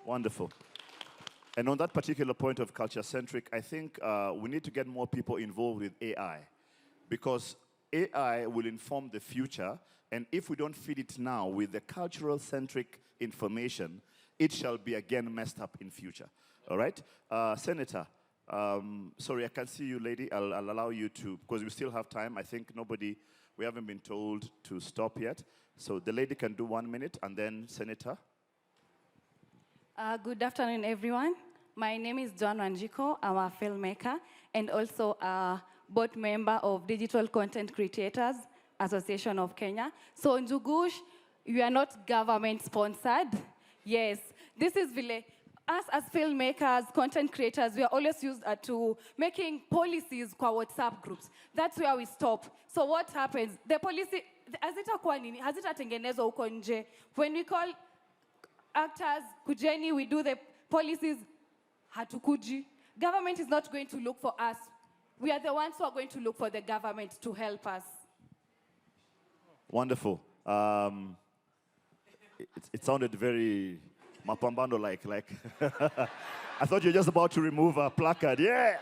Wonderful. And on that particular point of culture-centric, I think we need to get more people involved with AI, because AI will inform the future, and if we don't feed it now with the cultural-centric information, it shall be again messed up in future. All right? Senator, sorry, I can't see you, lady. I'll allow you to, because we still have time. I think we haven't been told to stop yet. So the lady can do 1 minute, and then Senator. Good afternoon, everyone. My name is Joan Wanjiko. I'm a filmmaker and also a board member of Digital Content Creators Association of Kenya. So in Jugush, we are not government-sponsored. Yes, this is really, us as filmmakers, content creators, we are always used to making policies for WhatsApp groups. That's where we stop. So what happens? The policy, hazitatengenezwa huko nje. When we call actors, kujeni, we do the policies, hatukuji. Government is not going to look for us. We are the ones who are going to look for the government to help us. Wonderful. It sounded very Mapambano like. I thought you were just about to remove a placard, yeah,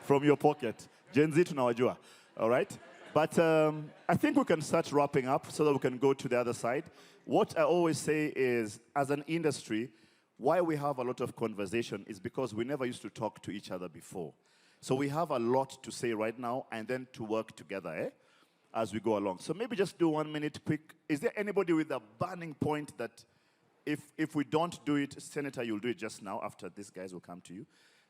from your pocket. Gen Z tunawajua, all right? But I think we can start wrapping up so that we can go to the other side. What I always say is, as an industry, why we have a lot of conversation is because we never used to talk to each other before. So we have a lot to say right now and then to work together, as we go along. So maybe just do 1 minute quick. Is there anybody with a burning point that if we don't do it, Senator, you'll do it just now after these guys will come to you?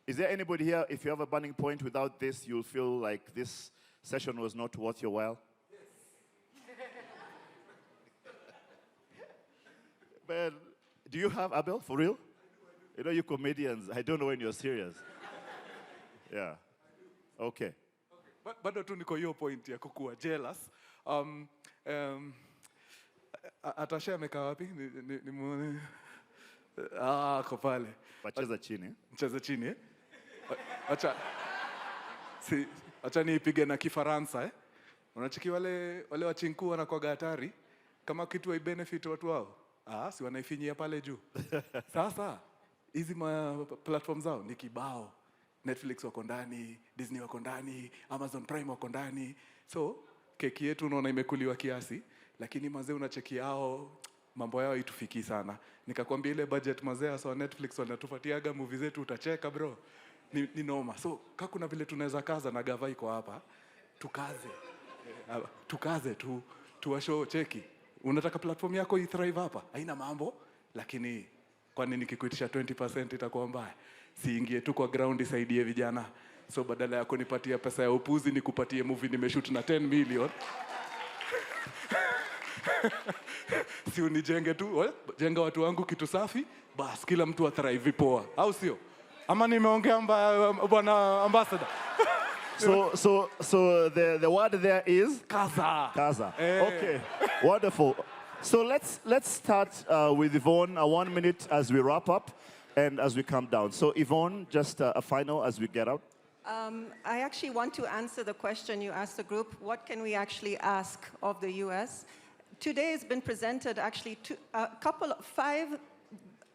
Is there anybody here, if you have a burning point, without this, you'll feel like this session was not worth your while? But do you have, Abel, for real? You know, you comedians, I don't know when you're serious. Yeah. Okay. Bado tu niko hiyo point ya kukuwa jealous. Atasha amekaa wapi? Nimuone. Ako pale. Wacheza chini. Mcheza chini, eh? Acha niipige na Kifaransa, Unachiki wale wachinku wanakuwa hatari kama kitu benefit watu wao. Si wanaifinyia pale juu. Sasa hizi platform zao ni kibao. Netflix wako ndani, Disney wako ndani, Amazon Prime wako ndani. So keki yetu unaona imekuliwa kiasi, lakini mazee unacheki yao mambo yao itufiki sana. Nikakwambia ile budget mazee so Netflix wanatupatiaga movie zetu utacheka bro. Ni noma. So kuna vile tunaweza kaza na gava iko hapa. Tukaze tuwashow cheki. Unataka platform yako i-thrive hapa? Haina mambo, lakini kwa nini nikikuitisha 20% itakuwa mbaya? Siingie tu kwa ground isaidie vijana. So badala ya kunipatia pesa ya upuzi nikupatie movie nimeshoot na 10 million. Si unijenge tu, jenga watu wangu kitu safi, bas kila mtu athrive poa. Au sio? Ama nimeongea bwana ambassador? So the word there is Kaza. Kaza. Okay, wonderful. So let's start with Yvonne, 1 minute as we wrap up and as we come down. So Yvonne, just a final as we get out. I actually want to answer the question you asked the group. What can we actually ask of the U.S.? Today has been presented actually 5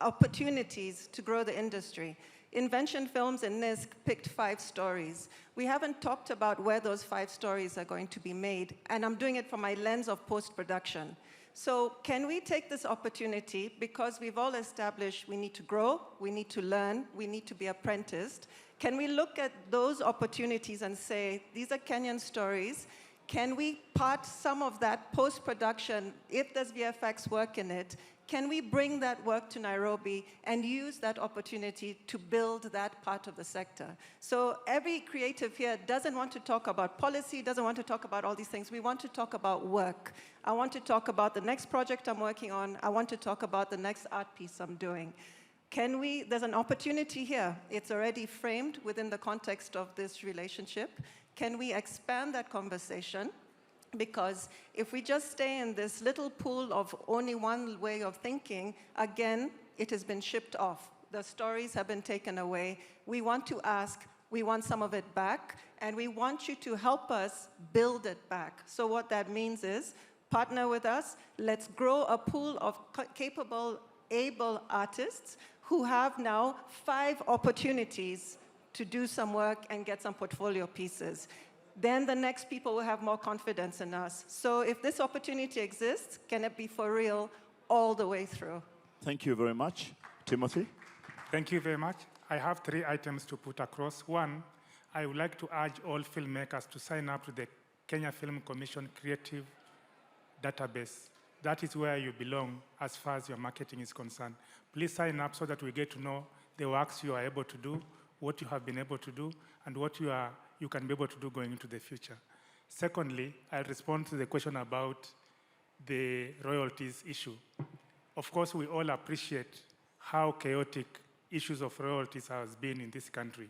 opportunities to grow the industry. Invention Films and NISC picked 5 stories. We haven't talked about where those 5 stories are going to be made, and I'm doing it from my lens of post-production. So can we take this opportunity, because we've all established we need to grow, we need to learn, we need to be apprenticed. Can we look at those opportunities and say, these are Kenyan stories, can we part some of that post-production, if there's VFX work in it, can we bring that work to Nairobi and use that opportunity to build that part of the sector? So every creative here doesn't want to talk about policy, doesn't want to talk about all these things. We want to talk about work. I want to talk about the next project I'm working on. I want to talk about the next art piece I'm doing. There's an opportunity here. It's already framed within the context of this relationship. Can we expand that conversation? Because if we just stay in this little pool of only one way of thinking, again, it has been shipped off. The stories have been taken away. We want to ask, we want some of it back, and we want you to help us build it back. So what that means is, partner with us, let's grow a pool of capable, able artists who have now 5 opportunities to do some work and get some portfolio pieces. Then the next people will have more confidence in us. So if this opportunity exists, can it be for real all the way through? Thank you very much. Timothy? Thank you very much. I have 3 items to put across. 1, I would like to urge all filmmakers to sign up to the Kenya Film Commission Creative Database. That is where you belong as far as your marketing is concerned. Please sign up so that we get to know the works you are able to do, what you have been able to do, and what you can be able to do going into the future. Secondly, I'll respond to the question about the royalties issue. Of course, we all appreciate how chaotic issues of royalties has been in this country.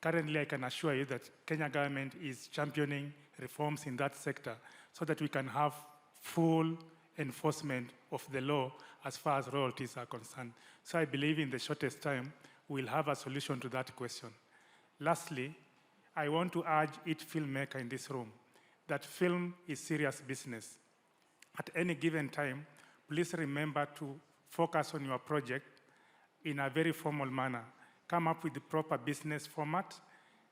Currently, I can assure you that Kenya government is championing reforms in that sector so that we can have full enforcement of the law as far as royalties are concerned. So I believe in the shortest time, we'll have a solution to that question. Lastly, I want to urge each filmmaker in this room that film is serious business. At any given time, please remember to focus on your project in a very formal manner. Come up with the proper business format,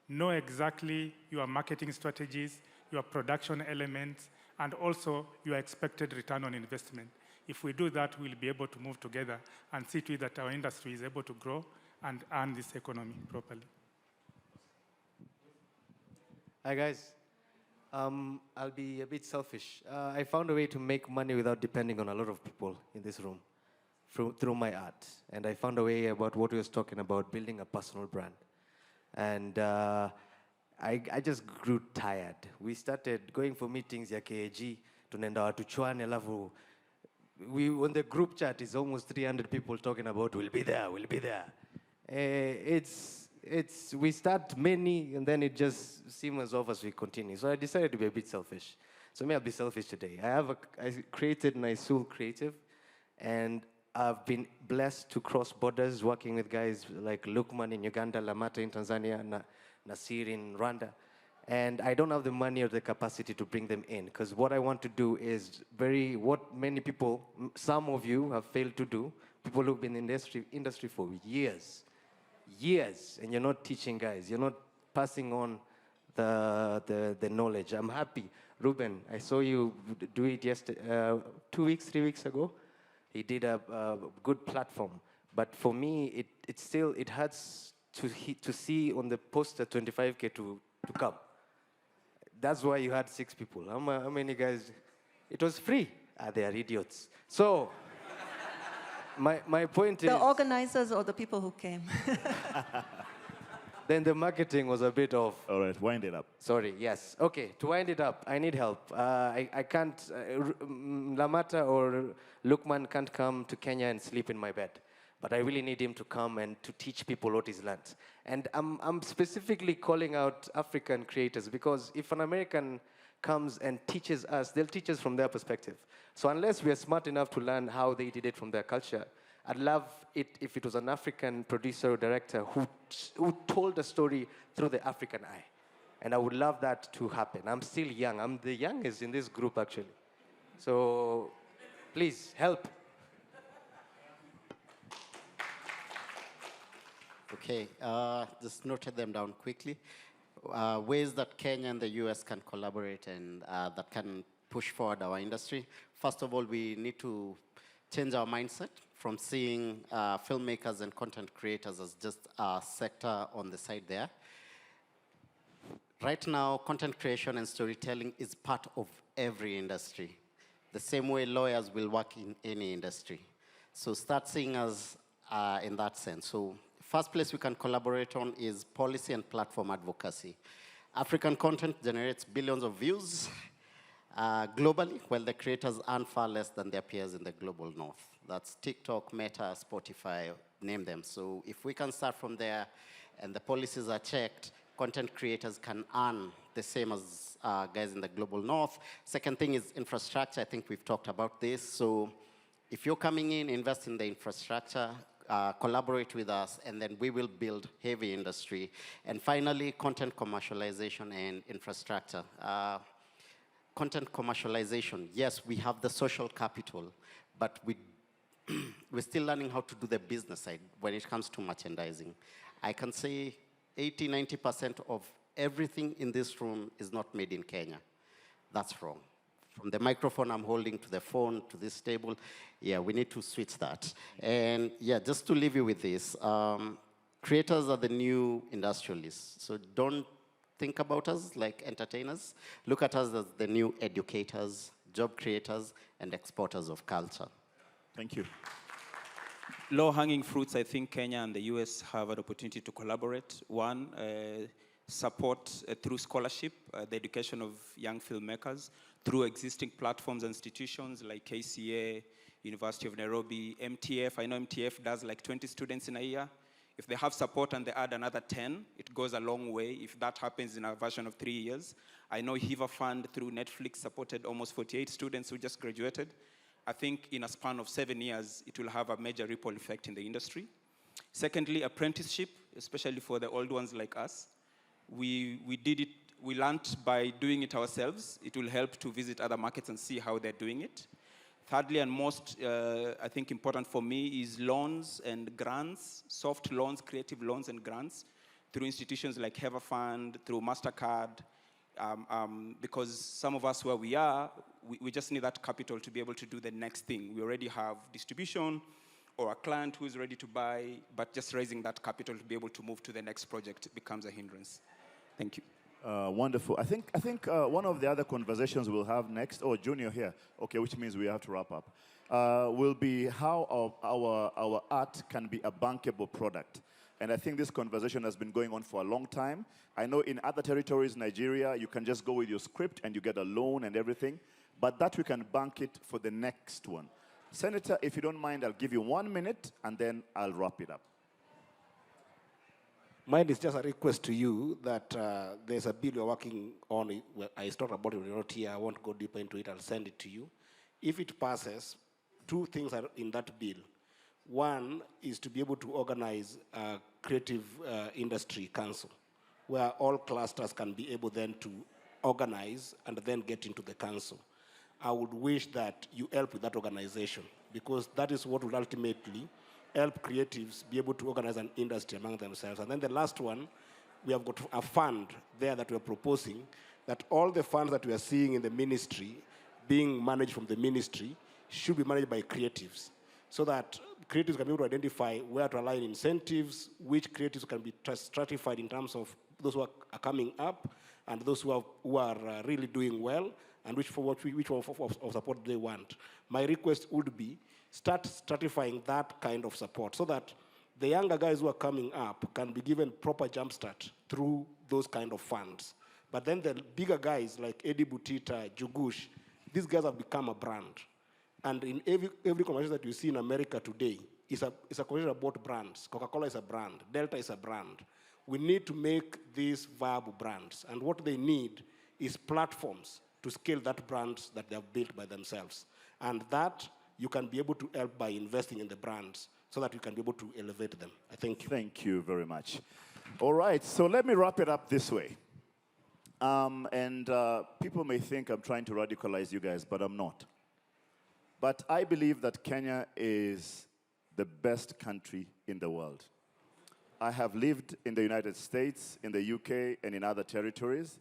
know exactly your marketing strategies, your production elements, and also your expected return on investment. If we do that, we'll be able to move together and see to it that our industry is able to grow and earn this economy properly. Hi guys, I'll be a bit selfish. I found a way to make money without depending on a lot of people in this room through my art. And I found a way about what we was talking about, building a personal brand. And I just grew tired. We started going for meetings ya KAG, tunaenda watu chwani, alafu on the group chat is almost 300 people talking about we'll be there. We start many and then it just seems as if we continue. So I decided to be a bit selfish. So maybe I'll be selfish today. I created Naisul Creative, and I've been blessed to cross borders working with guys like Lukman in Uganda, Lamata in Tanzania, Nasir in Rwanda. And I don't have the money or the capacity to bring them in, because what I want to do is what many people, some of you have failed to do, people who've been in the industry for years, and you're not teaching guys, you're not passing on the knowledge. I'm happy. Ruben, I saw you do it yesterday, 2 weeks, 3 weeks ago. He did a good platform. But for me, it hurts to see on the poster 25K to come. That's why you had 6 people. How many guys? It was free. They are idiots. So, my point is... The organizers or the people who came? Then the marketing was a bit off. All right, wind it up. Sorry, yes. Okay, to wind it up, I need help. I can't, Lamata or Lukman can't come to Kenya and sleep in my bed. But I really need him to come and to teach people what he's learned. And I'm specifically calling out African creators, because if an American comes and teaches us, they'll teach us from their perspective. So unless we are smart enough to learn how they did it from their culture, I'd love it if it was an African producer or director who told the story through the African eye. And I would love that to happen. I'm still young. I'm the youngest in this group, actually. So please, help. Okay, just noted them down quickly. Ways that Kenya and the US can collaborate and that can push forward our industry. First of all, we need to change our mindset from seeing filmmakers and content creators as just a sector on the side there. Right now, content creation and storytelling is part of every industry. The same way lawyers will work in any industry. So start seeing us in that sense. So first place we can collaborate on is policy and platform advocacy. African content generates billions of views globally, while the creators earn far less than their peers in the global north. That's TikTok, Meta, Spotify, name them. So if we can start from there and the policies are checked, content creators can earn the same as guys in the global north. Second thing is infrastructure. I think we've talked about this. So if you're coming in, invest in the infrastructure, collaborate with us, and then we will build heavy industry. And finally, content commercialization and infrastructure. Content commercialization, yes, we have the social capital, but we're still learning how to do the business side when it comes to merchandising. I can say 80–90% of everything in this room is not made in Kenya. That's wrong. From the microphone I'm holding to the phone to this table, yeah, we need to switch that. And yeah, just to leave you with this, creators are the new industrialists. So don't think about us like entertainers. Look at us as the new educators, job creators, and exporters of culture. Thank you. Low-hanging fruits, I think Kenya and the US have an opportunity to collaborate. One, support through scholarship, the education of young filmmakers through existing platforms and institutions like KCA, University of Nairobi, MTF. I know MTF does like 20 students in a year. If they have support and they add another 10, it goes a long way if that happens in a version of 3 years. I know Hiva Fund through Netflix supported almost 48 students who just graduated. I think in a span of 7 years, it will have a major ripple effect in the industry. Secondly, apprenticeship, especially for the old ones like us. We learned by doing it ourselves. It will help to visit other markets and see how they're doing it. Thirdly, and most, I think, important for me is loans and grants, soft loans, creative loans and grants through institutions like Fund, through MasterCard, because some of us where we are, we just need that capital to be able to do the next thing. We already have distribution or a client who is ready to buy, but just raising that capital to be able to move to the next project becomes a hindrance. Thank you. Wonderful. I think one of the other conversations we'll have next, Junior here, okay, which means we have to wrap up, will be how our art can be a bankable product. And I think this conversation has been going on for a long time. I know in other territories, Nigeria, you can just go with your script and you get a loan and everything, but that we can bank it for the next one. Senator, if you don't mind, I'll give you 1 minute and then I'll wrap it up. Mine is just a request to you that there's a bill you're working on. I talked about it, you're not here. I won't go deeper into it. I'll send it to you. If it passes, 2 things are in that bill. One is to be able to organize a creative industry council where all clusters can be able then to organize and then get into the council. I would wish that you help with that organization because that is what will ultimately help creatives be able to organize an industry among themselves. And then the last one, we have got a fund there that we're proposing that all the funds that we are seeing in the ministry being managed from the ministry should be managed by creatives so that creatives can be able to identify where to align incentives, which creatives can be stratified in terms of those who are coming up and those who are really doing well and which of support they want. My request would be start stratifying that kind of support so that the younger guys who are coming up can be given proper jumpstart through those kind of funds. But then the bigger guys like Eddie Butita, Jugush, these guys have become a brand. And in every conversation that you see in America today, it's a conversation about brands. Coca-Cola is a brand. Delta is a brand. We need to make these viable brands. And what they need is platforms to scale that brands that they have built by themselves. And that you can be able to help by investing in the brands so that you can be able to elevate them. I thank you. Thank you very much. All right, so let me wrap it up this way. People may think I'm trying to radicalize you guys, but I'm not. But I believe that Kenya is the best country in the world. I have lived in the United States, in the UK, and in other territories.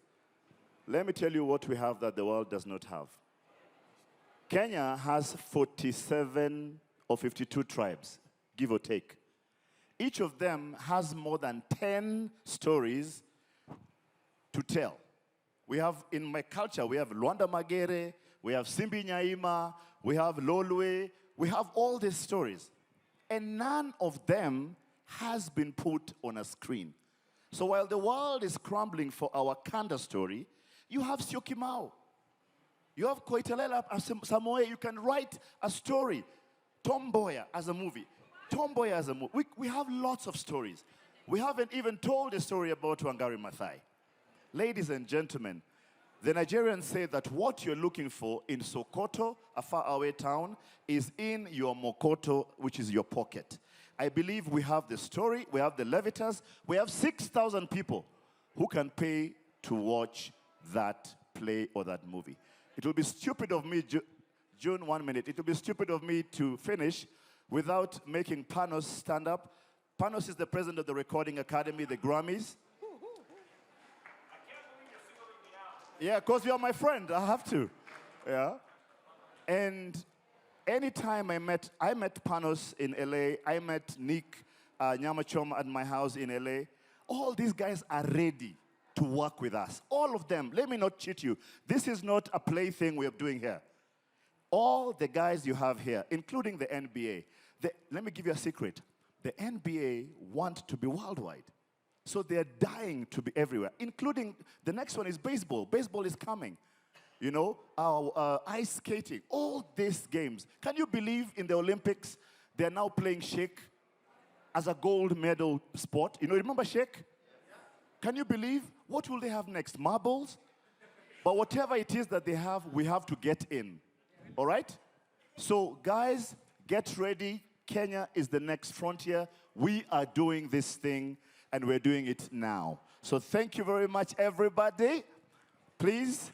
Let me tell you what we have that the world does not have. Kenya has 47 or 52 tribes, give or take. Each of them has more than 10 stories to tell. We have, in my culture, we have Luanda Magere, we have Simbi Nyaima, we have Lolwe, we have all these stories. And none of them has been put on a screen. So while the world is scrambling for our Kanda story, you have Syokimau. You have Koitelela Samoe. You can write a story. Tom Mboya as a movie. Tom Mboya as a movie. We have lots of stories. We haven't even told a story about Wangari Maathai. Ladies and gentlemen, the Nigerians say that what you're looking for in Sokoto, a faraway town, is in your Mokoto, which is your pocket. I believe we have the story, we have the Levitas, we have 6,000 people who can pay to watch that play or that movie. It will be stupid of me, June, 1 minute, it will be stupid of me to finish without making Panos stand up. Panos is the president of the Recording Academy, the Grammys. Yeah, because you're my friend, I have to. Yeah. And anytime I met Panos in LA, I met Nick Nyamachom at my house in LA. All these guys are ready to work with us. All of them. Let me not cheat you. This is not a plaything we are doing here. All the guys you have here, including the NBA, let me give you a secret. The NBA want to be worldwide. So they're dying to be everywhere, including the next one is baseball. Baseball is coming. You know, our ice skating, all these games. Can you believe in the Olympics, they're now playing shake as a gold medal sport? You know, remember shake? Can you believe? What will they have next? Marbles? But whatever it is that they have, we have to get in. All right? So guys, get ready. Kenya is the next frontier. We are doing this thing, and we're doing it now. So thank you very much, everybody. Please.